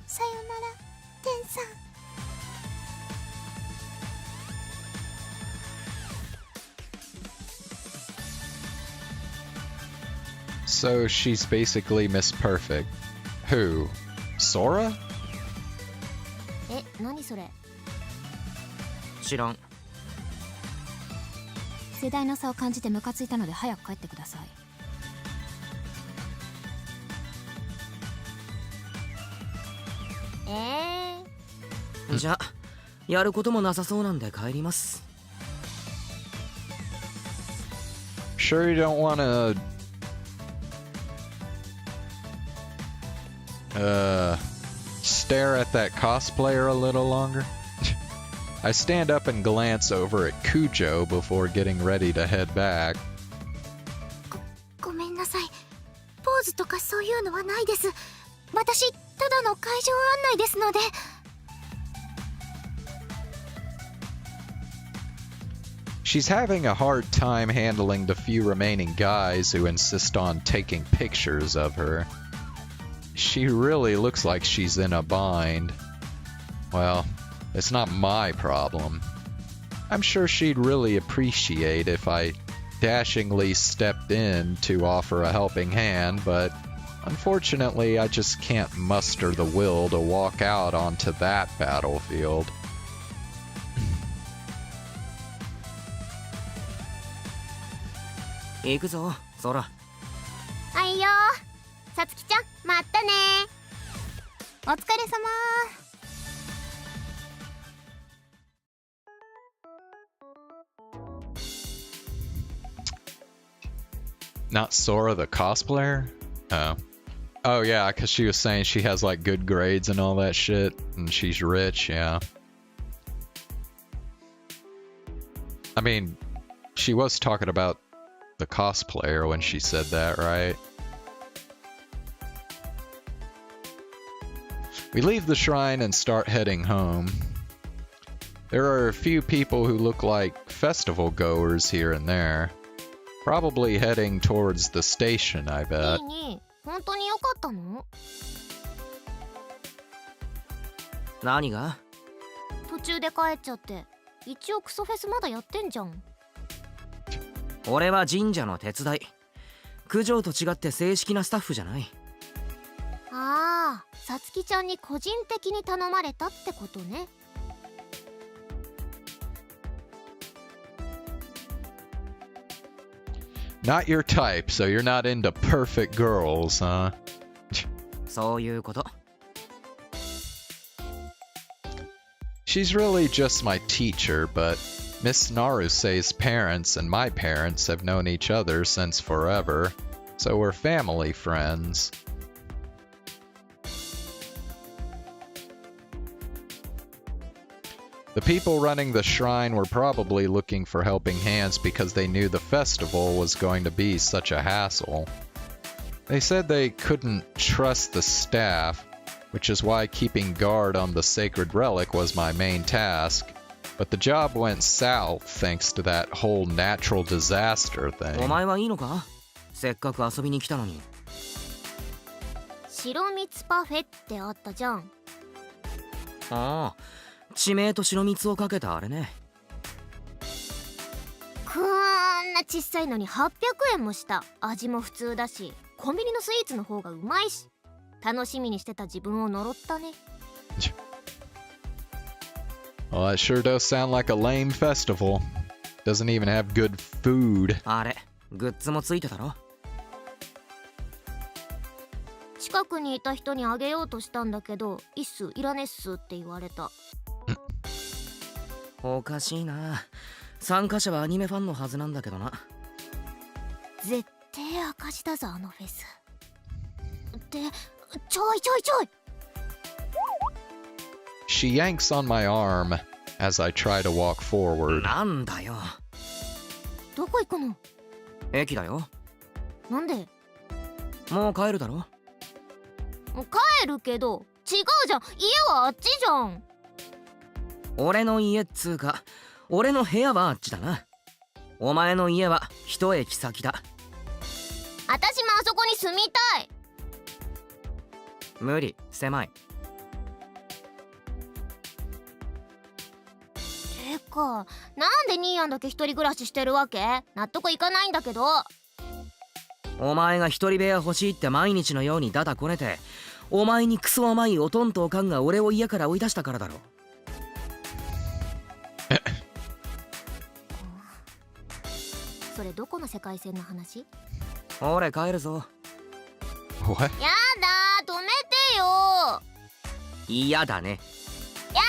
さよなら天さん。So she's basically Miss Perfect. Who? Sora? え、何それ。知らん。世代の差を感じてムカついたので早く帰ってください。じゃあやることもなさそうなんで帰ります。 Sure you don't wanna stare at that cosplayer a little longer? I stand up and glance over at Cujo before getting ready to head back. ごめんなさい。ポーズとかそういうのはないです。私ただの会場案内ですので。She's having a hard time handling the few remaining guys who insist on taking pictures of her. She really looks like she's in a bind. Well, it's not my problem. I'm sure she'd really appreciate if I dashingly stepped in to offer a helping hand, but unfortunately I just can't muster the will to walk out onto that battlefield. 行くぞ、ソラ。はいよー。さつきちゃん、まったねー。お疲れ様ー。Not Sora the cosplayer? Oh. Oh yeah, because she was saying she has like good grades and all that shit, and she's rich, yeah. I mean, she was talking about the cosplayer when she said that, right? We leave the shrine and start heading home. There are a few people who look like festival goers here and there. Probably heading towards the station, I bet. 本当に良かったの？何が？途中で帰っちゃって。一応クソフェスまだやってんじゃん。俺は神社の手伝い。九条と違って正式なスタッフじゃない。ああ、さつきちゃんに個人的に頼まれたってことね。Not your type, so you're not into perfect girls, huh? そういうこと。She's really just my teacher, but Miss Naruse's parents and my parents have known each other since forever, so we're family friends. The people running the shrine were probably looking for helping hands because they knew the festival was going to be such a hassle. They said they couldn't trust the staff, which is why keeping guard on the sacred relic was my main task. But the job went south thanks to that whole natural disaster thing. お前はいいのか？せっかく遊びに来たのに。白蜜パフェってあったじゃん。ああ、地名と白蜜をかけたあれね。こんな小さいのに800円もした。味も普通だし、コンビニのスイーツの方がうまいし。楽しみにしてた自分を呪ったね。Well, that sure does sound like a lame festival. Doesn't even have good food. あれ、グッズもついてたろ？近くにいた人にあげようとしたんだけど、いっす、いらねっすって言われた。おかしいな。参加者はアニメファンのはずなんだけどな。絶対赤字だぞ、あのフェス。ってちょいちょいちょい。 She yanks on my arm as I try to walk forward. なんだよ。どこ行くの？駅だよ。なんで？もう帰るだろ？帰るけど違うじゃん。家はあっちじゃん。俺の家っつうか、俺の部屋はあっちだな。お前の家は一駅先だ。私もあそこに住みたい。無理、狭い。てか、なんでニーヤンだけ一人暮らししてるわけ？納得いかないんだけど。お前が一人部屋欲しいって毎日のようにダダこねて、お前にクソ甘いおとんとおかんが俺を家から追い出したからだろ。それどこの世界線の話？俺帰るぞ。What? やだー、止めてよ。嫌だね。や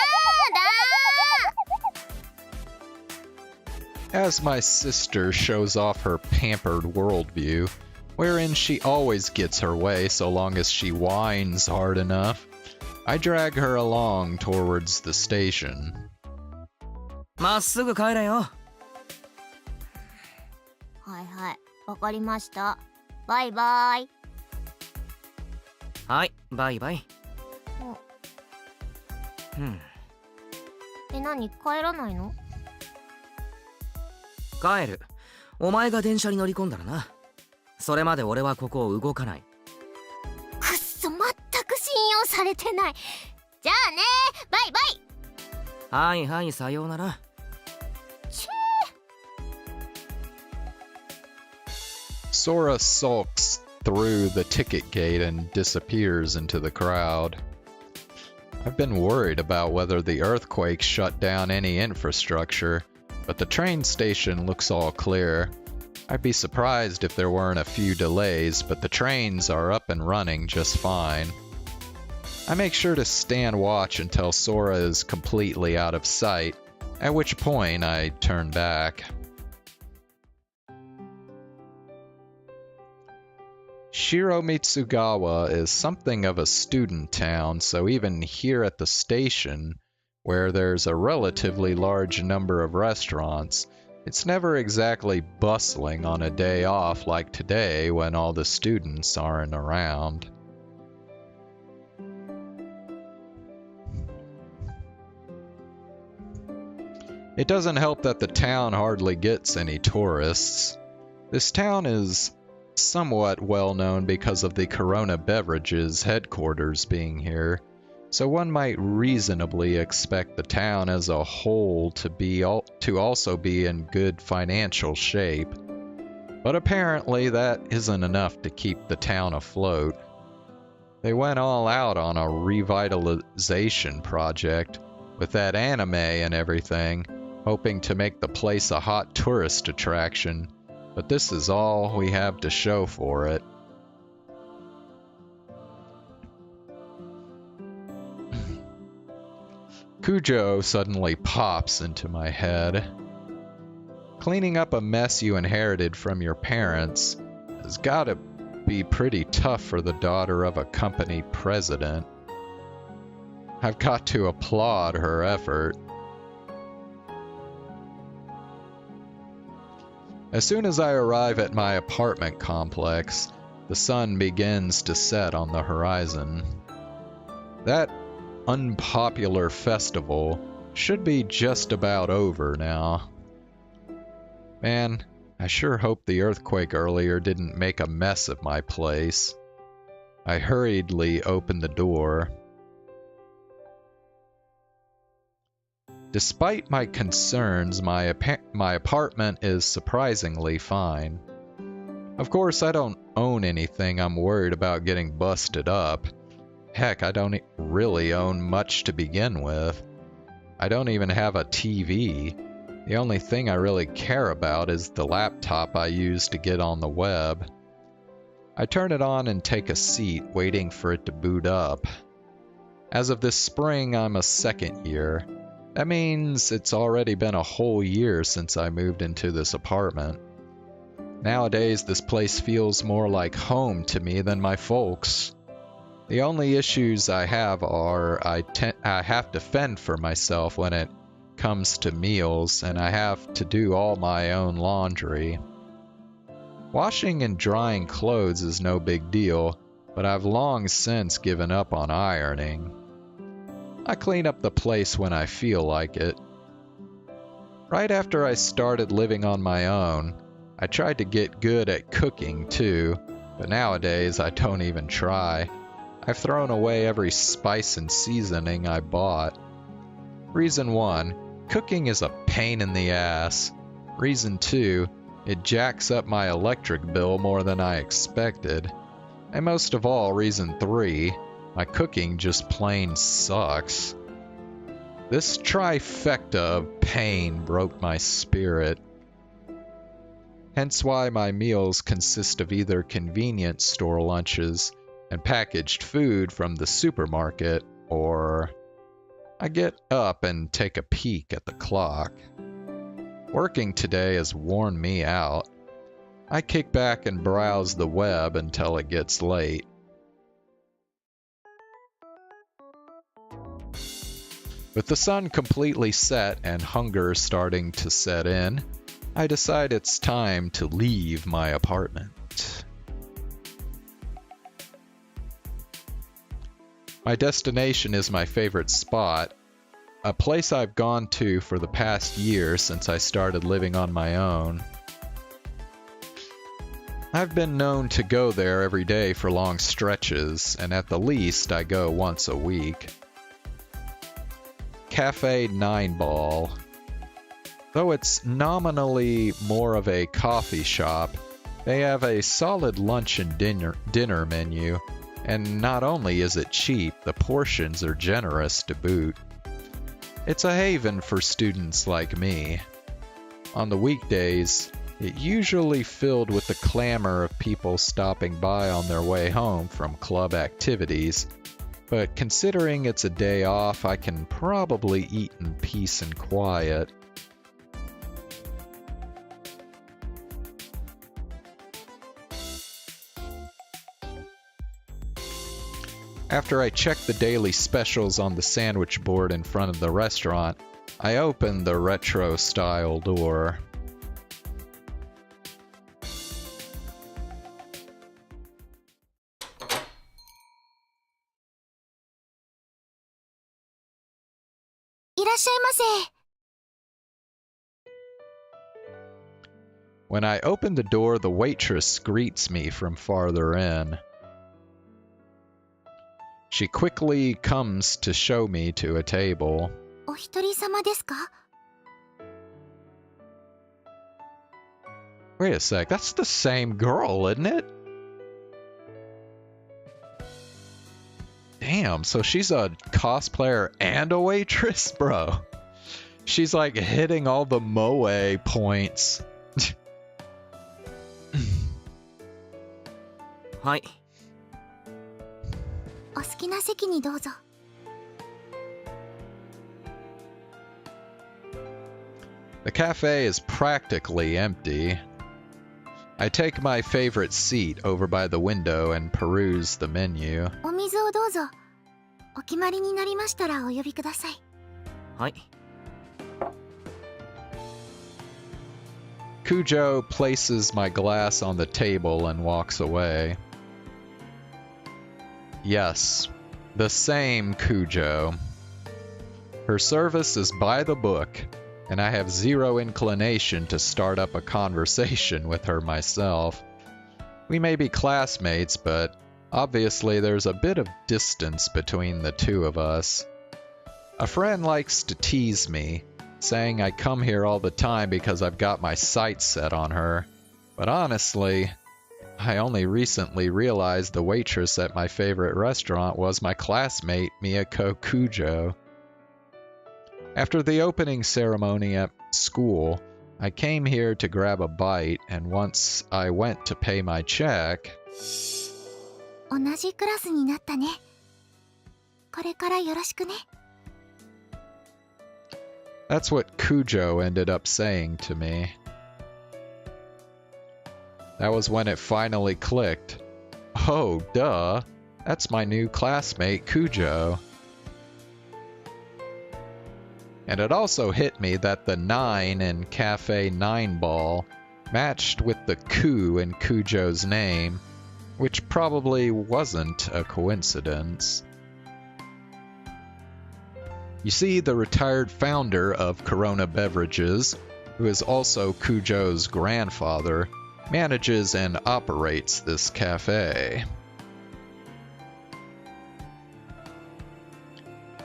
だー。 As my sister shows off her pampered worldview, wherein she always gets her way so long as she whines hard enough, I drag her along towards the station. まっすぐ帰れよ。はいはい、わかりました。バイバイ。はい、バイバイ。何、帰らないの？帰る。お前が電車に乗り込んだらな。それまで俺はここを動かない。くっそ、全く信用されてない。じゃあね、バイバイ。はいはい、さようなら。Sora sulks through the ticket gate and disappears into the crowd. I've been worried about whether the earthquake shut down any infrastructure, but the train station looks all clear. I'd be surprised if there weren't a few delays, but the trains are up and running just fine. I make sure to stand watch until Sora is completely out of sight, at which point I turn back. Shiromitsugawa is something of a student town, so even here at the station, where there's a relatively large number of restaurants, it's never exactly bustling on a day off like today when all the students aren't around. It doesn't help that the town hardly gets any tourists. This town is somewhat well known because of the Corona Beverages headquarters being here, so one might reasonably expect the town as a whole to also be in good financial shape. But apparently that isn't enough to keep the town afloat. They went all out on a revitalization project with that anime and everything, hoping to make the place a hot tourist attraction. But this is all we have to show for it. Kujo suddenly pops into my head. Cleaning up a mess you inherited from your parents has gotta be pretty tough for the daughter of a company president. I've got to applaud her effort. As soon as I arrive at my apartment complex, the sun begins to set on the horizon. That unpopular festival should be just about over now. Man, I sure hope the earthquake earlier didn't make a mess of my place. I hurriedly opened the door. Despite my concerns, my apartment is surprisingly fine. Of course, I don't own anything I'm worried about getting busted up. Heck, I don't really own much to begin with. I don't even have a TV. The only thing I really care about is the laptop I use to get on the web. I turn it on and take a seat, waiting for it to boot up. As of this spring, I'm a second year. That means it's already been a whole year since I moved into this apartment. Nowadays, this place feels more like home to me than my folks. The only issues I have are I have to fend for myself when it comes to meals, and I have to do all my own laundry. Washing and drying clothes is no big deal, but I've long since given up on ironing. I clean up the place when I feel like it. Right after I started living on my own, I tried to get good at cooking too, but nowadays I don't even try. I've thrown away every spice and seasoning I bought. Reason 1, cooking is a pain in the ass. Reason 2, It jacks up my electric bill more than I expected. And most of all, reason 3, my cooking just plain sucks. This trifecta of pain broke my spirit. Hence why my meals consist of either convenience store lunches and packaged food from the supermarket, or I get up and take a peek at the clock. Working today has worn me out. I kick back and browse the web until it gets late. With the sun completely set and hunger starting to set in, I decide it's time to leave my apartment. My destination is my favorite spot, a place I've gone to for the past year since I started living on my own. I've been known to go there every day for long stretches, and at the least I go once a week. Cafe 9 Ball. Though it's nominally more of a coffee shop, they have a solid lunch and dinner menu, and not only is it cheap, the portions are generous to boot. It's a haven for students like me. On the weekdays, it usually filled with the clamor of people stopping by on their way home from club activities, but considering it's a day off, I can probably eat in peace and quiet. After I check the daily specials on the sandwich board in front of the restaurant, I open the retro-style door. When I open the door, the waitress greets me from farther in. She quickly comes to show me to a table. Wait a sec, that's the same girl, isn't it? Damn, so she's a cosplayer and a waitress? Bro. She's like hitting all the moe points. Hi. The cafe is practically empty. I take my favorite seat over by the window and peruse the menu. Hi. Cujo places my glass on the table and walks away. Yes, the same Cujo. Her service is by the book, and I have zero inclination to start up a conversation with her myself. We may be classmates, but obviously there's a bit of distance between the two of us. A friend likes to tease me, saying I come here all the time because I've got my sights set on her, but honestly, I only recently realized the waitress at my favorite restaurant was my classmate, Miyako Cujo. After the opening ceremony at school, I came here to grab a bite, and once I went to pay my check... That's what Cujo ended up saying to me. That was when it finally clicked. Oh, duh. That's my new classmate, Cujo. And it also hit me that the 9 in Cafe 9 Ball matched with the Ku in Cujo's name, which probably wasn't a coincidence. You see, the retired founder of Corona Beverages, who is also Cujo's grandfather, manages and operates this cafe.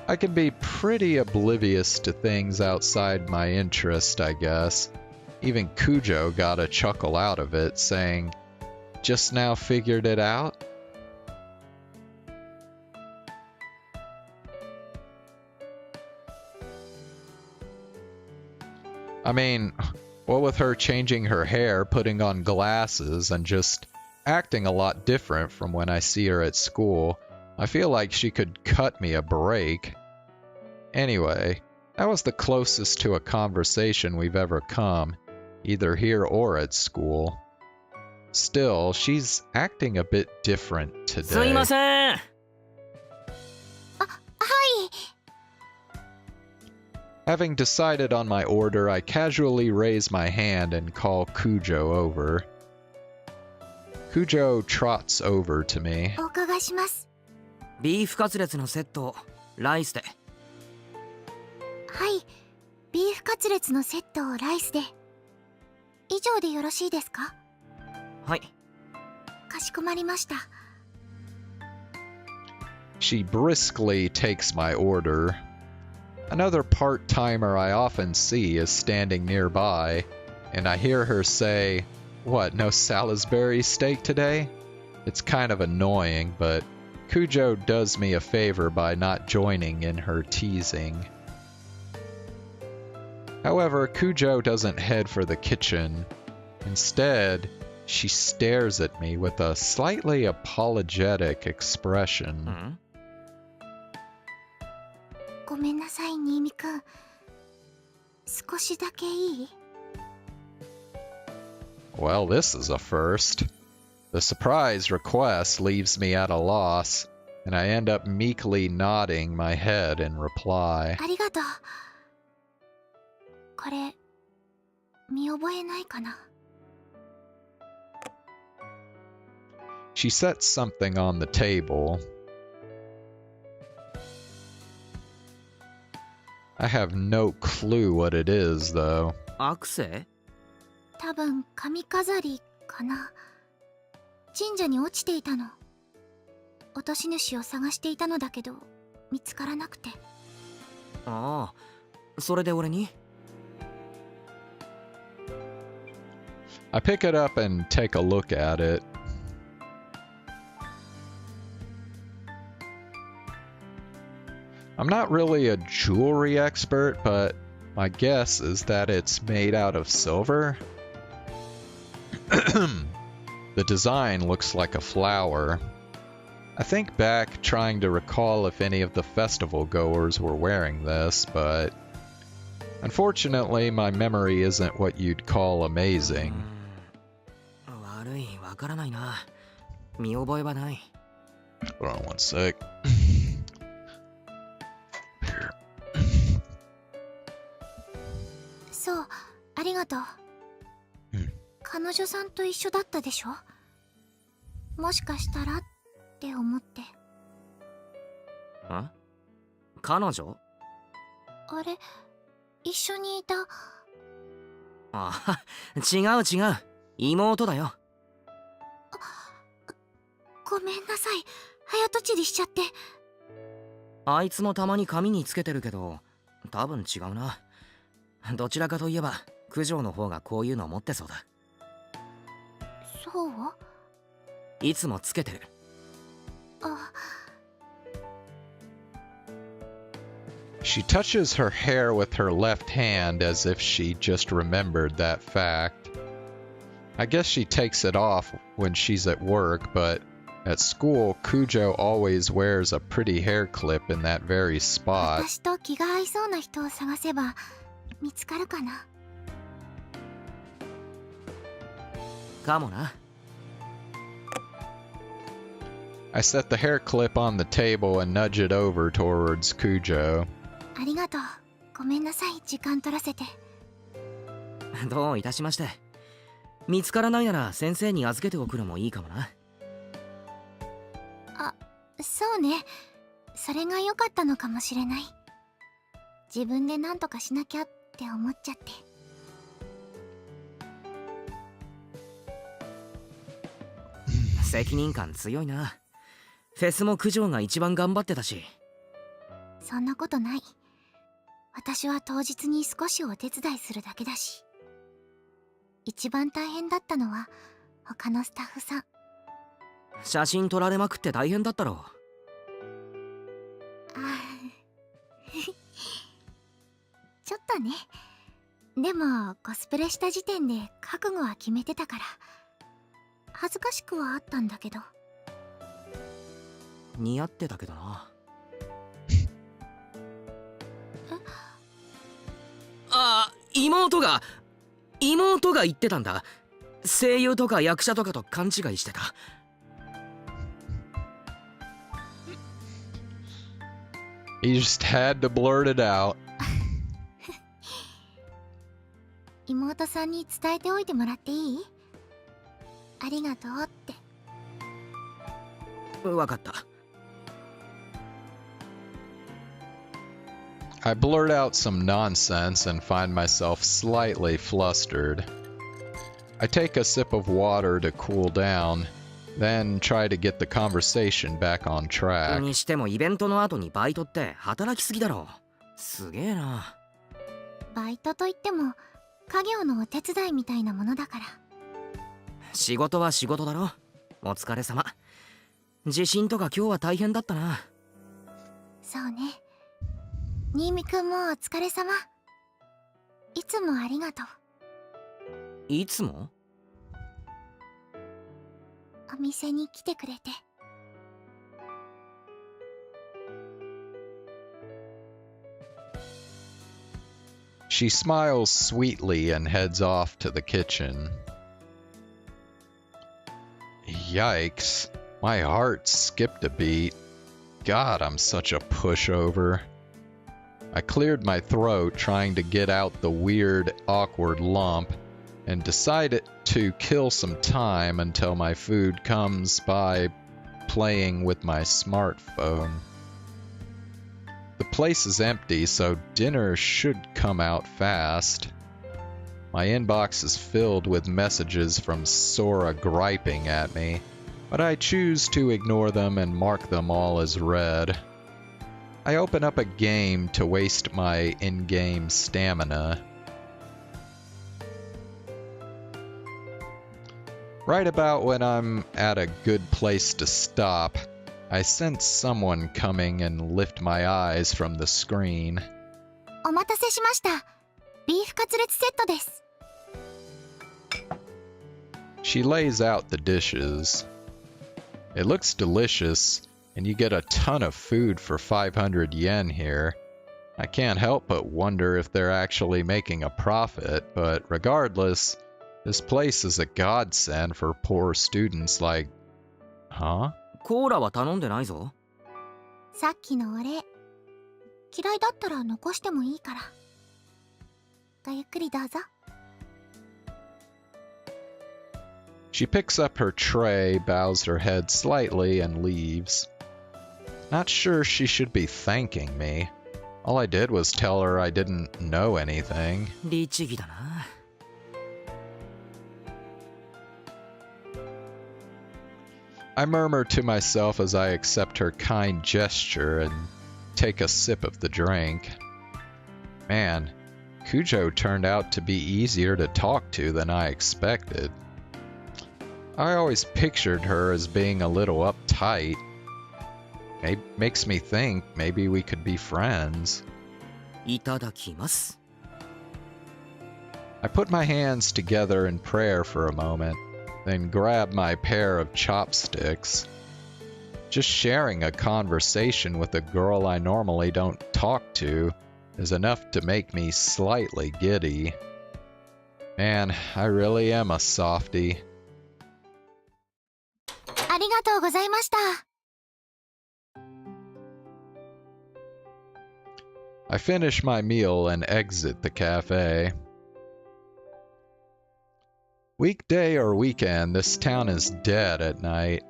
I can be pretty oblivious to things outside my interest, I guess. Even Cujo got a chuckle out of it, saying, "Just now figured it out?" I mean, what with her changing her hair, putting on glasses, and just acting a lot different from when I see her at school, I feel like she could cut me a break. Anyway, that was the closest to a conversation we've ever come, either here or at school. Still, she's acting a bit different today. すいません。はい。Having decided on my order, I casually raise my hand and call Cujo over. Cujo trots over to me. お伺いします。ビーフカツレツのセット、ライスで。はい。ビーフカツレツのセットをライスで。以上でよろしいですか？はい。かしこまりました。She briskly takes my order. Another part-timer I often see is standing nearby, and I hear her say, "What, no Salisbury steak today?" It's kind of annoying, but Cujo does me a favor by not joining in her teasing. However, Cujo doesn't head for the kitchen. Instead, she stares at me with a slightly apologetic expression. ごめんなさい、新見くん。少しだけいい？ Well, this is a first. The surprise request leaves me at a loss, and I end up meekly nodding my head in reply. ありがとう。これ、見覚えないかな？ She sets something on the table. I have no clue what it is, though. アクセ？多分髪飾りかな。神社に落ちていたの。落とし主を探していたのだけど見つからなくて。ああ、それで俺に？ I pick it up and take a look at it. I'm not really a jewelry expert, but my guess is that it's made out of silver. The design looks like a flower. I think back trying to recall if any of the festival goers were wearing this, but unfortunately my memory isn't what you'd call amazing. 悪い、わからないな。見覚えはない。 Hold on one sec. Here. そう、ありがとう。彼女さんと一緒だったでしょ？もしかしたらって思って。ん？彼女？あれ、一緒にいた。あ、違う違う。妹だよ。ごめんなさい。早とちりしちゃって。あいつもたまに髪につけてるけど、多分違うな。どちらかといえば、九条の方がこういうの持ってそうだ。そう？いつもつけてる。あ。She touches her hair with her left hand as if she just remembered that fact. I guess she takes it off when she's at work, but at school, Cujo always wears a pretty hair clip in that very spot. 私と気が合いそうな人を探せば見つかるかな。かもな。I set the hair clip on the table and nudge it over towards Cujo. ありがとう。ごめんなさい、時間取らせて。どういたしまして。見つからないなら先生に預けておくのもいいかもな。あ、そうね。それが良かったのかもしれない。自分で何とかしなきゃって思っちゃって。責任感強いな。フェスも九条が一番頑張ってたし。そんなことない。私は当日に少しお手伝いするだけだし。一番大変だったのは他のスタッフさん。写真撮られまくって大変だったろ。ちょっとね。でもコスプレした時点で覚悟は決めてたから恥ずかしくはあったんだけど。似合ってたけどな。あ、妹が言ってたんだ。声優とか役者とかと勘違いしてた。He just had to blurt it out. 妹さんに伝えておいてもらっていい？ありがとうって。わかった。I blurt out some nonsense and find myself slightly flustered. I take a sip of water to cool down, then try to get the conversation back on track. にしてもイベントの後にバイトって働きすぎだろ。すげえな。バイトといっても家業のお手伝いみたいなものだから。仕事は仕事だろ。お疲れ様。地震とか今日は大変だったな。そうね。新見くんもお疲れ様。いつもありがとう。いつも？お店に来てくれて。She smiles sweetly and heads off to the kitchen. Yikes, my heart skipped a beat. God, I'm such a pushover. I cleared my throat trying to get out the weird, awkward lump, and decided to kill some time until my food comes by playing with my smartphone. The place is empty, so dinner should come out fast. My inbox is filled with messages from Sora griping at me, but I choose to ignore them and mark them all as read. I open up a game to waste my in-game stamina. Right about when I'm at a good place to stop, I sense someone coming and lift my eyes from the screen. お待たせしました。ビーフカツレツセットです。She lays out the dishes. It looks delicious, and you get a ton of food for 500 yen here. I can't help but wonder if they're actually making a profit, but regardless, this place is a godsend for poor students like... Huh? コーラは頼んでないぞ。さっきのお礼。嫌いだったら残してもいいから。ごゆっくりどうぞ。She picks up her tray, bows her head slightly, and leaves. Not sure she should be thanking me. All I did was tell her I didn't know anything. 律儀だな。I murmur to myself as I accept her kind gesture and take a sip of the drink. Man, Kujo turned out to be easier to talk to than I expected. I always pictured her as being a little uptight. It makes me think maybe we could be friends. いただきます。I put my hands together in prayer for a moment, then grab my pair of chopsticks. Just sharing a conversation with a girl I normally don't talk to is enough to make me slightly giddy. Man, I really am a softie. ありがとうございました。I finish my meal and exit the cafe. Weekday or weekend, this town is dead at night.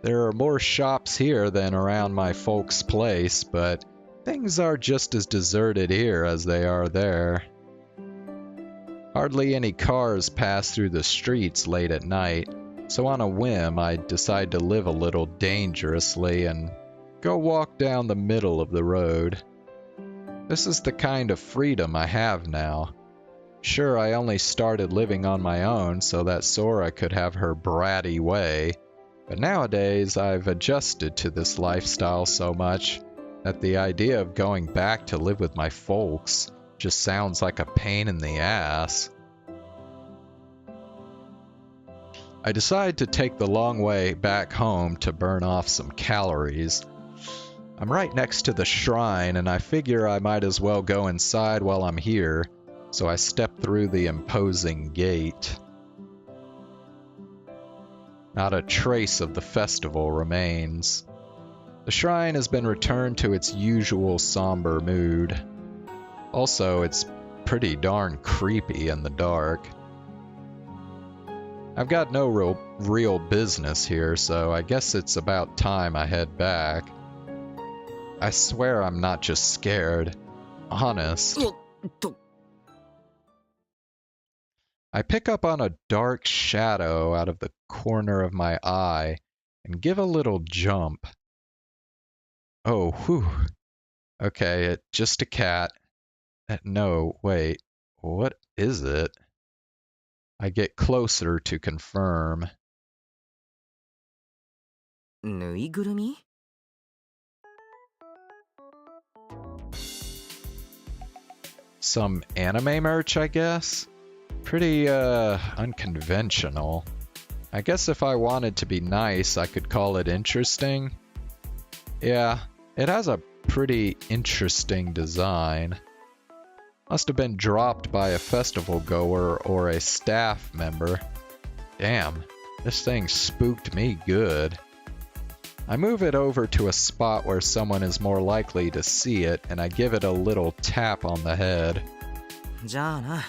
There are more shops here than around my folks' place, but things are just as deserted here as they are there. Hardly any cars pass through the streets late at night, so on a whim I decide to live a little dangerously and go walk down the middle of the road. This is the kind of freedom I have now. Sure, I only started living on my own so that Sora could have her bratty way, but nowadays I've adjusted to this lifestyle so much that the idea of going back to live with my folks just sounds like a pain in the ass. I decide to take the long way back home to burn off some calories. I'm right next to the shrine, and I figure I might as well go inside while I'm here, so I step through the imposing gate. Not a trace of the festival remains. The shrine has been returned to its usual somber mood. Also, it's pretty darn creepy in the dark. I've got no real business here, so I guess it's about time I head back. I swear I'm not just scared. Honest. I pick up on a dark shadow out of the corner of my eye and give a little jump. Oh, whew. Okay, it's just a cat. No, wait. What is it? I get closer to confirm. ぬいぐるみ? Some anime merch, I guess? Pretty, unconventional. I guess if I wanted to be nice, I could call it interesting. Yeah, it has a pretty interesting design. Must have been dropped by a festival goer or a staff member. Damn, this thing spooked me good. I move it over to a spot where someone is more likely to see it, and I give it a little tap on the head. じゃあな。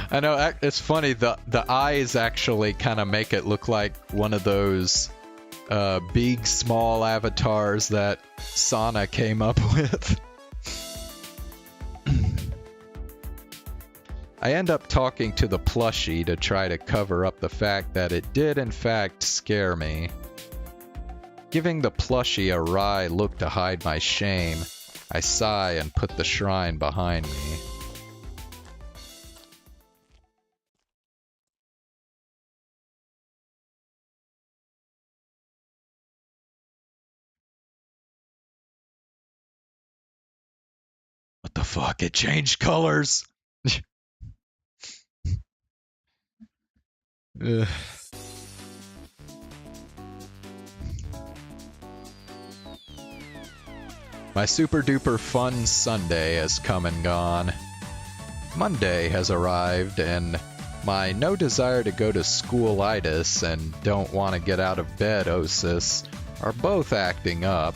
I know, it's funny, the eyes actually kind of make it look like one of those big, small avatars that Sana came up with. I end up talking to the plushie to try to cover up the fact that it did in fact scare me. Giving the plushie a wry look to hide my shame, I sigh and put the shrine behind me. What the fuck? It changed colors! Ugh. My super duper fun Sunday has come and gone. Monday has arrived, and my no desire to go to school-itis and don't want to get out of bed osis are both acting up,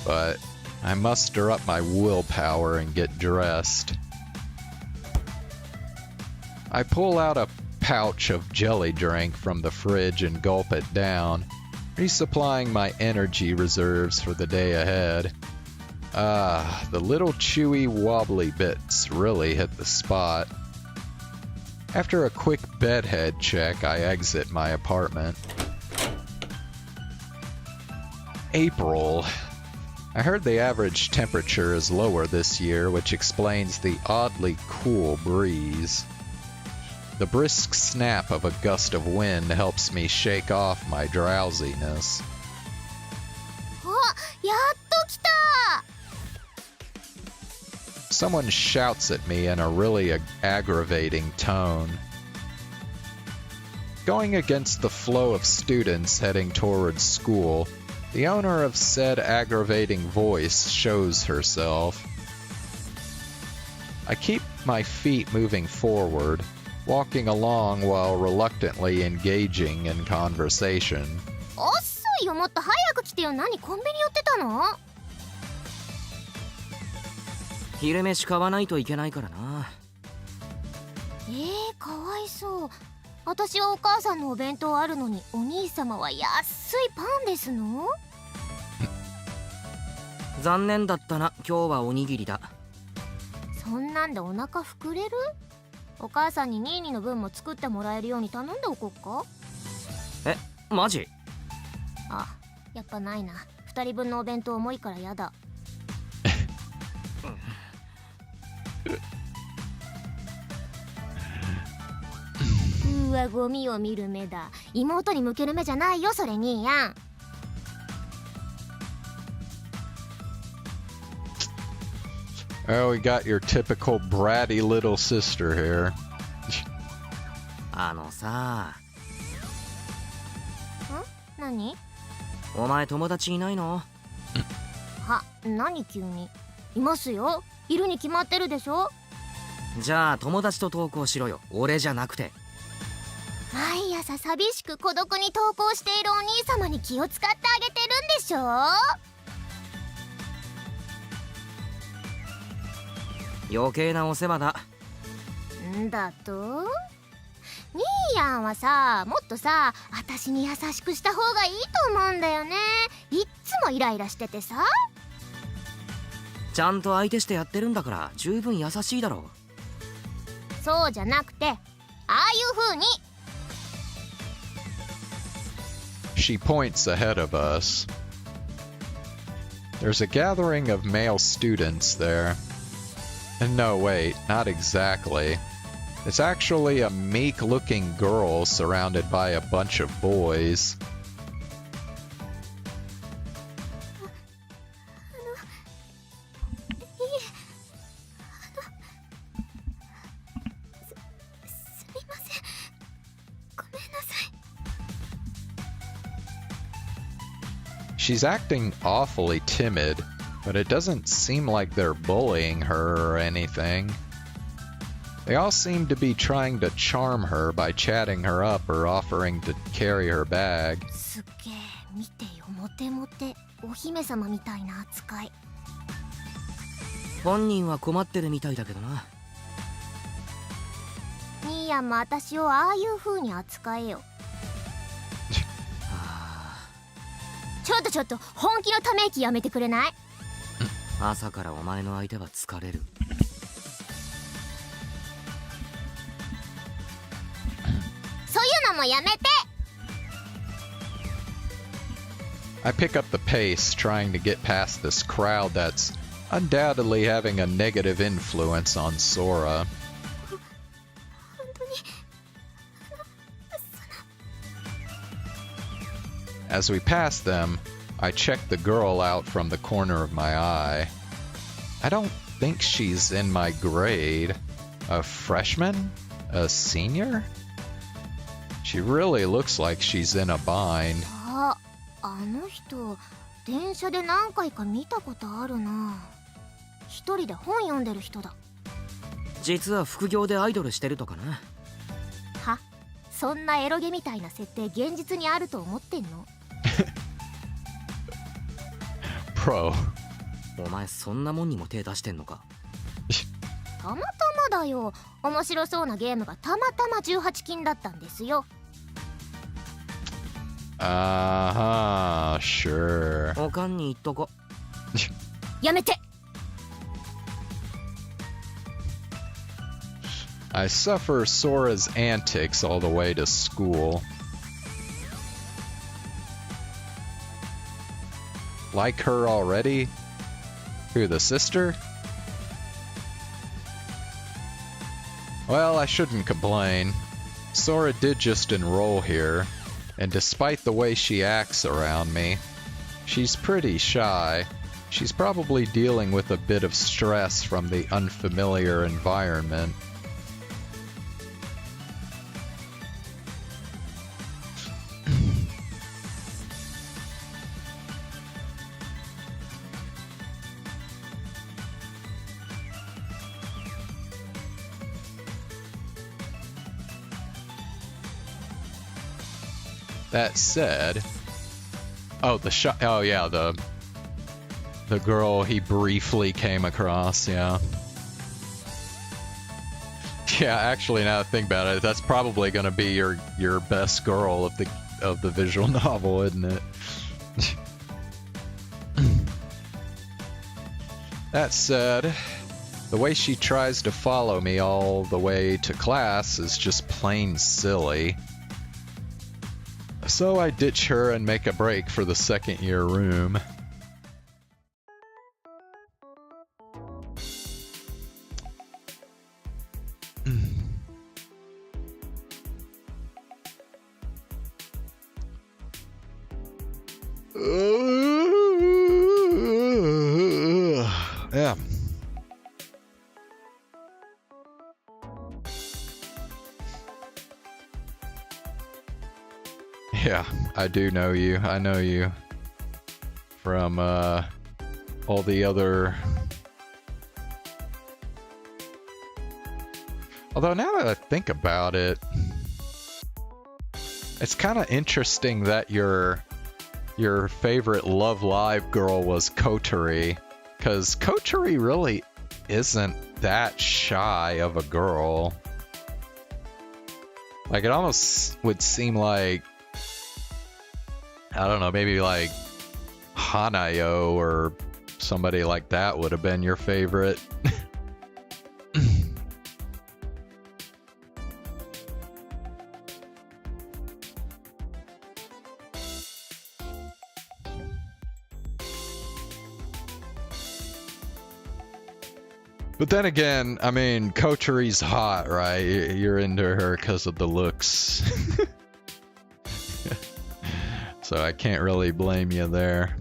but I muster up my willpower and get dressed. I pull out a pouch of jelly drink from the fridge and gulp it down, resupplying my energy reserves for the day ahead. The little chewy wobbly bits really hit the spot. After a quick bedhead check, I exit my apartment. April. I heard the average temperature is lower this year, which explains the oddly cool breeze. The brisk snap of a gust of wind helps me shake off my drowsiness. Someone shouts at me in a really aggravating tone. Going against the flow of students heading towards school, the owner of said aggravating voice shows herself. I keep my feet moving forward, walking along while reluctantly engaging in conversation. 遅いよ、もっと早く来てよ。何コンビニ寄ってたの？昼飯買わないといけないからな。かわいそう。私はお母さんのお弁当あるのに、お兄様は安いパンですの？残念だったな。今日はおにぎりだ。そんなんでお腹膨れる？お母さんにニーニの分も作ってもらえるように頼んでおこっか？え、マジ？あ、やっぱないな。2人分のお弁当重いからやだ。うわ、ゴミを見る目だ。妹に向ける目じゃないよ、それ兄やん。Oh, we got your typical bratty little sister here. あのさ。何？お前友達いないの？は、何急に。いますよ。いるに決まってるでしょ。じゃあ友達と投稿しろよ。俺じゃなくて。毎朝寂しく孤独に投稿しているお兄様に気を使ってあげてるんでしょ。余計なお世話だ。んだと？兄やんはさ、もっとさ、私に優しくした方がいいと思うんだよね。いっつもイライラしててさ。ちゃんと相手してやってるんだから十分優しいだろう。そうじゃなくて、ああいう風に。She points ahead of us. There's a gathering of male students there. And no, wait, not exactly. It's actually a meek-looking girl surrounded by a bunch of boys. She's acting awfully timid, but it doesn't seem like they're bullying her or anything. They all seem to be trying to charm her by chatting her up or offering to carry her bag. すっげえ、見てよ、モテモテ。お姫様みたいな扱い。本人は困ってるみたいだけどな。兄やんも私をああいう風に扱えよ。ちょっと本気のため息やめてくれない？朝からお前の相手は疲れる。そういうのもやめて。I pick up the pace, trying to get past this crowd that's undoubtedly having a negative influence on Sora. As we pass them, I check the girl out from the corner of my eye. I don't think she's in my grade. A freshman? A senior? She really looks like she's in a bind. あの人、電車で何回か見たことあるな。一人で本読んでる人だ。実は副業でアイドルしてるとかな。は？そんなエロゲみたいな設定現実にあると思ってんの？Bro。お前そんなもんにも手出してんのか？たまたまだよ。面白そうなゲームがたまたま18禁だったんですよ。Sure. おかんに言っとこ。やめて。I suffer Sora's antics all the way to school. Like her already? Who, the sister? Well, I shouldn't complain. Sora did just enroll here, and despite the way she acts around me, she's pretty shy. She's probably dealing with a bit of stress from the unfamiliar environment. That said, oh yeah, the girl he briefly came across, yeah. Yeah, actually, now that I think about it, that's probably going to be your best girl of the visual novel, isn't it? That said, the way she tries to follow me all the way to class is just plain silly. So I ditch her and make a break for the second year room. Yeah. Yeah, I do know you. I know you from all the other... Although now that I think about it, it's kind of interesting that your favorite Love Live girl was Kotori, because Kotori really isn't that shy of a girl. Like, it almost would seem like, I don't know, maybe like Hanayo or somebody like that would have been your favorite. But then again, I mean, Kotori's hot, right? You're into her because of the looks. So I can't really blame you there.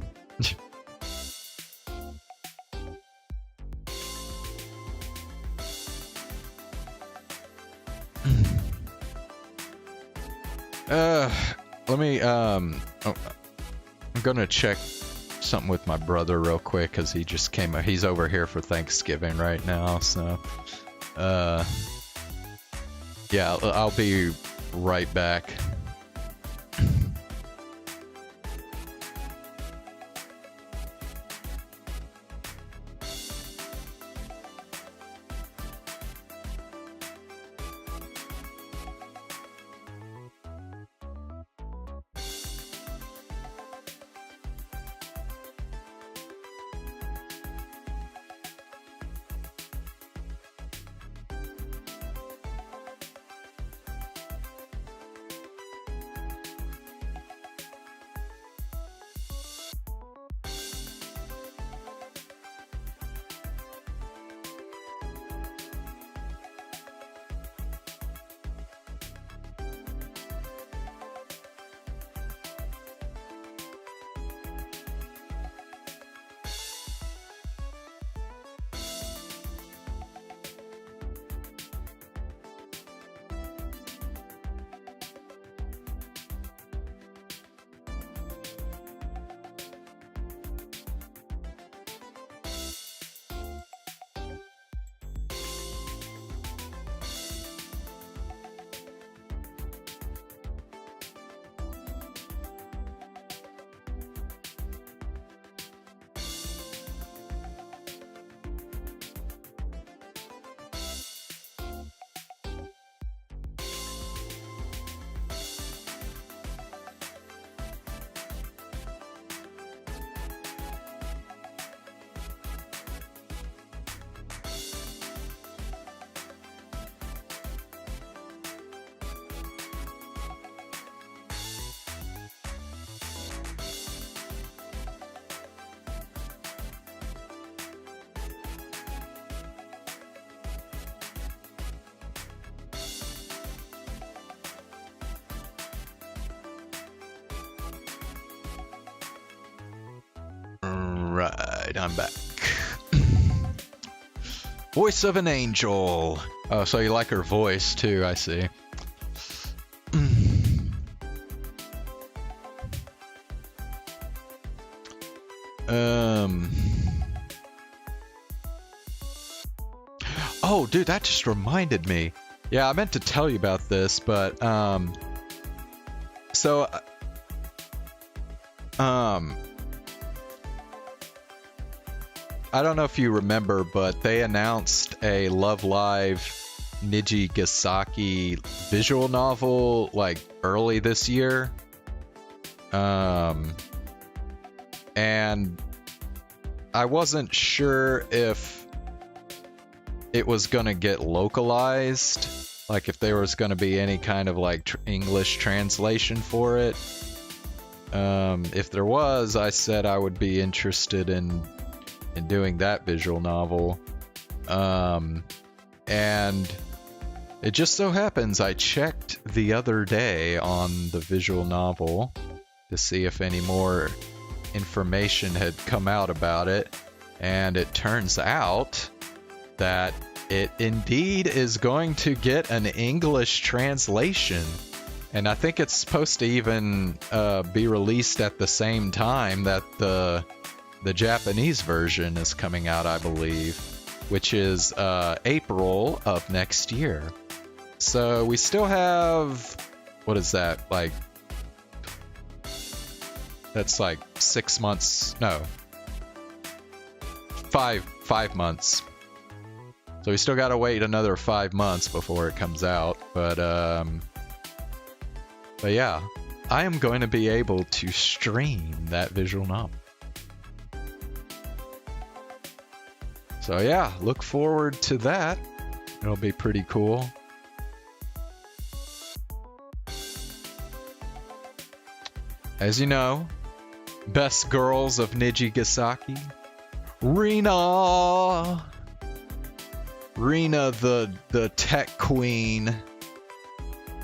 Let me, I'm gonna check something with my brother real quick, because he just came, he's over here for Thanksgiving right now, so, yeah, I'll be right back. Right, I'm back. Voice of an angel. Oh, so you like her voice too, I see. Oh, dude, that just reminded me. Yeah, I meant to tell you about this, but, so, I don't know if you remember, but they announced a Love Live Nijigasaki visual novel, like, early this year. And I wasn't sure if it was gonna get localized. like if there was going to be any kind of like English translation for it. If there was, I said I would be interested in doing that visual novel. And it just so happens I checked the other day on the visual novel to see if any more information had come out about it, and it turns out that it indeed is going to get an English translation, and I think it's supposed to even be released at the same time that the Japanese version is coming out, I believe, which is April of next year. So we still have, what is that, like, that's like 6 months, no, 5 months. So we still gotta wait another 5 months before it comes out, but yeah, I am going to be able to stream that visual novel. So yeah, look forward to that. It'll be pretty cool. As you know, best girls of Nijigasaki, Rina, the tech queen,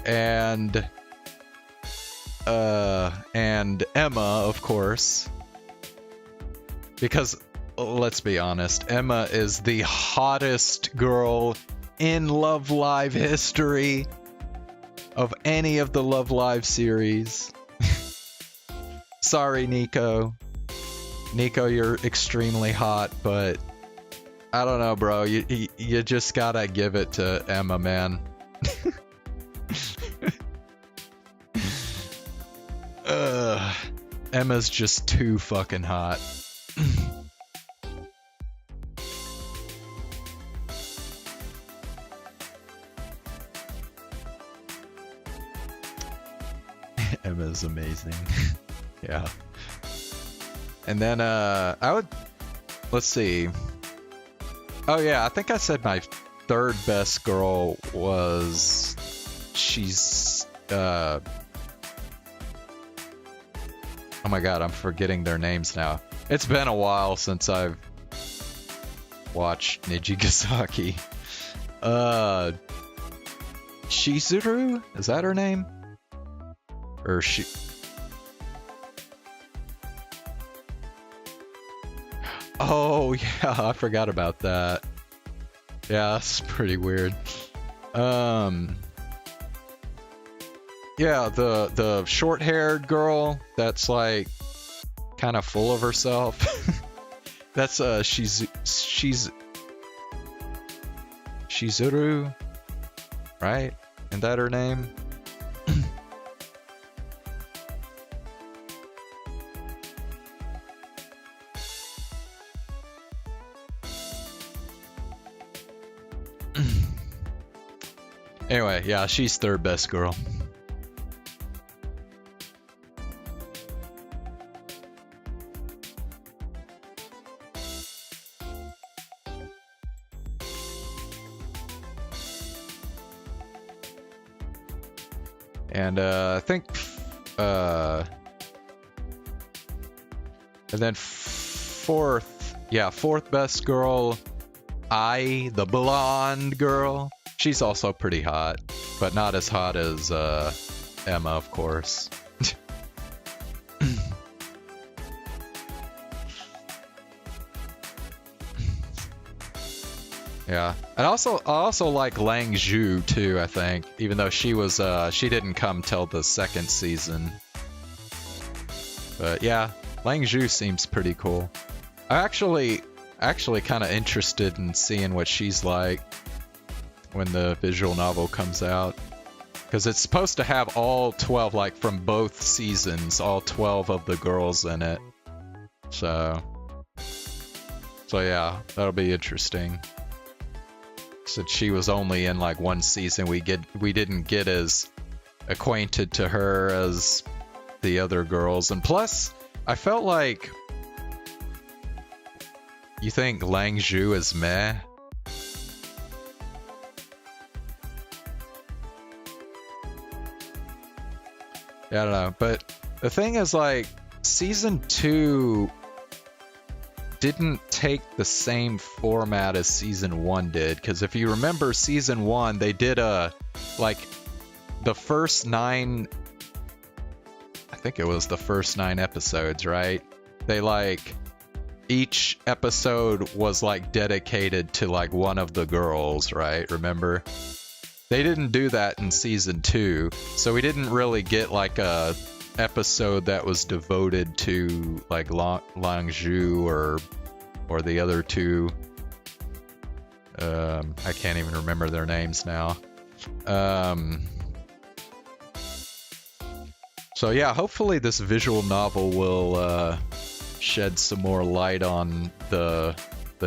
and Emma, of course, because let's be honest, Emma is the hottest girl in Love Live history of any of the Love Live series. Sorry, Nico. Nico, you're extremely hot, but I don't know, bro. You just gotta give it to Emma, man. Emma's just too fucking hot. Emma's amazing. Yeah. And then let's see. Oh yeah, I think I said my third best girl was, oh my god, I'm forgetting their names now. It's been a while since I've watched Nijigasaki. Shizuru? Is that her name? Or she... Oh, yeah, I forgot about that. Yeah, that's pretty weird. Yeah, the short-haired girl that's like kind of full of herself. That's Shizuru, right? Isn't that her name? Anyway, yeah, she's third best girl. And I think and then fourth best girl, the blonde girl. She's also pretty hot, but not as hot as Emma, of course. Yeah, and I also like Lang Zhu too, I think, even though she didn't come till the second season. But yeah, Lang Zhu seems pretty cool. I'm actually kind of interested in seeing what she's like when the visual novel comes out, because it's supposed to have all 12, like from both seasons, all 12 of the girls in it. So yeah, that'll be interesting. Since she was only in like one season, we didn't get as acquainted to her as the other girls, and plus I felt like, you think Lang Zhu is meh? Yeah, I don't know. But the thing is, like, season 2 didn't take the same format as season 1 did. Because if you remember season 1, they did like, the first 9... I think it was the first 9 episodes, right? They, like... Each episode was, like, dedicated to, like, one of the girls, right? Remember? They didn't do that in season 2, so we didn't really get, like, a episode that was devoted to, like, Langzhu or the other two. I can't even remember their names now. So yeah, hopefully this visual novel will shed some more light on the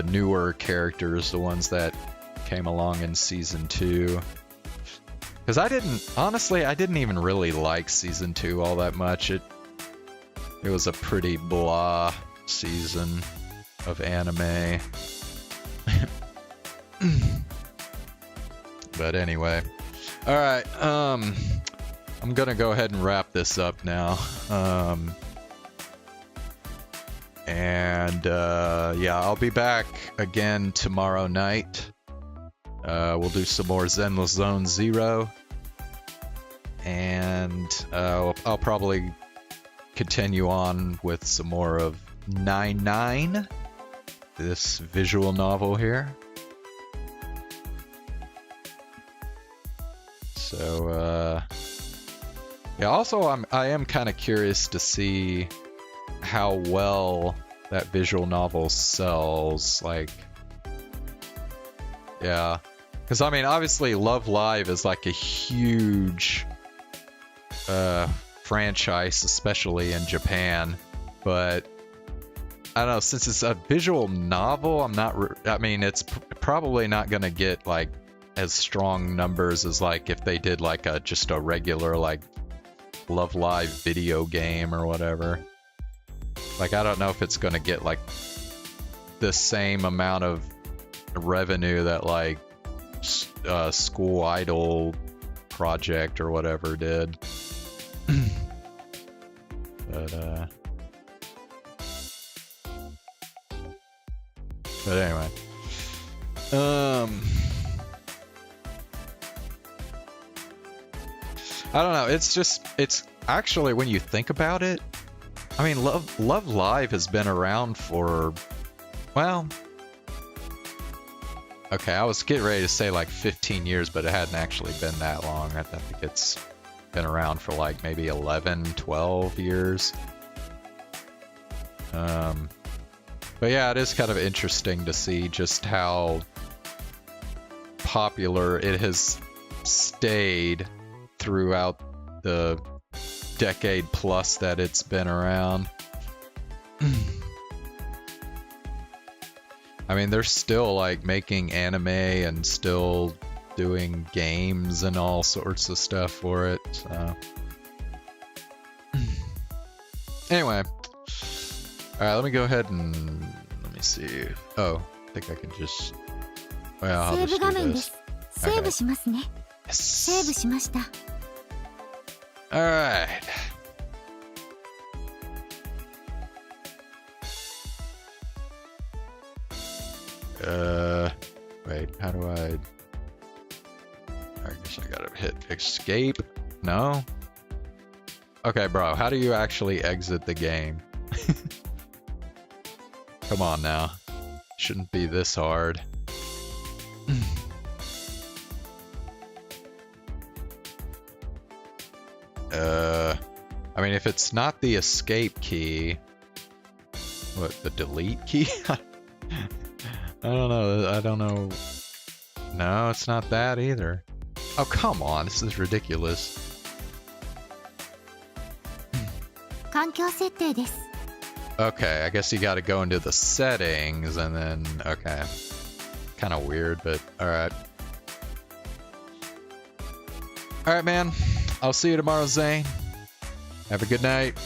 newer characters, the ones that came along in season 2. Because I didn't even really like season 2 all that much. It was a pretty blah season of anime. But anyway, all right. I'm gonna go ahead and wrap this up now. Yeah, I'll be back again tomorrow night. We'll do some more ZENLESS ZONE ZERO. And I'll probably continue on with some more of 9-9, this visual novel here. So, yeah, also I am kind of curious to see how well that visual novel sells, like, yeah. Because, I mean, obviously Love Live is like a huge franchise, especially in Japan, but I don't know, since it's a visual novel, I mean, it's probably not gonna get like as strong numbers as like if they did like just a regular like Love Live video game or whatever. Like, I don't know if it's gonna get like the same amount of revenue that like School Idol Project or whatever did. But anyway, I don't know. It's actually, when you think about it, I mean, Love Live has been around for, well, okay, I was getting ready to say like 15 years, but it hadn't actually been that long. I think it's been around for like maybe 11, 12 years. But yeah, it is kind of interesting to see just how popular it has stayed throughout the decade plus that it's been around. I mean, they're still like making anime and still doing games and all sorts of stuff for it, so. Anyway, alright, let me go ahead and let me see. Oh, I think I can just, well, I'll just do this. Okay. Yes. Alright. Wait, how do I guess I gotta hit escape? No? Okay, bro, how do you actually exit the game? Come on now. Shouldn't be this hard. I mean, if it's not the escape key, what, the delete key? I don't know. No, it's not that either. Oh, come on, this is ridiculous. Okay, I guess you gotta go into the settings and then, okay. Kind of weird, but alright. Alright, man. I'll see you tomorrow, Zane. Have a good night.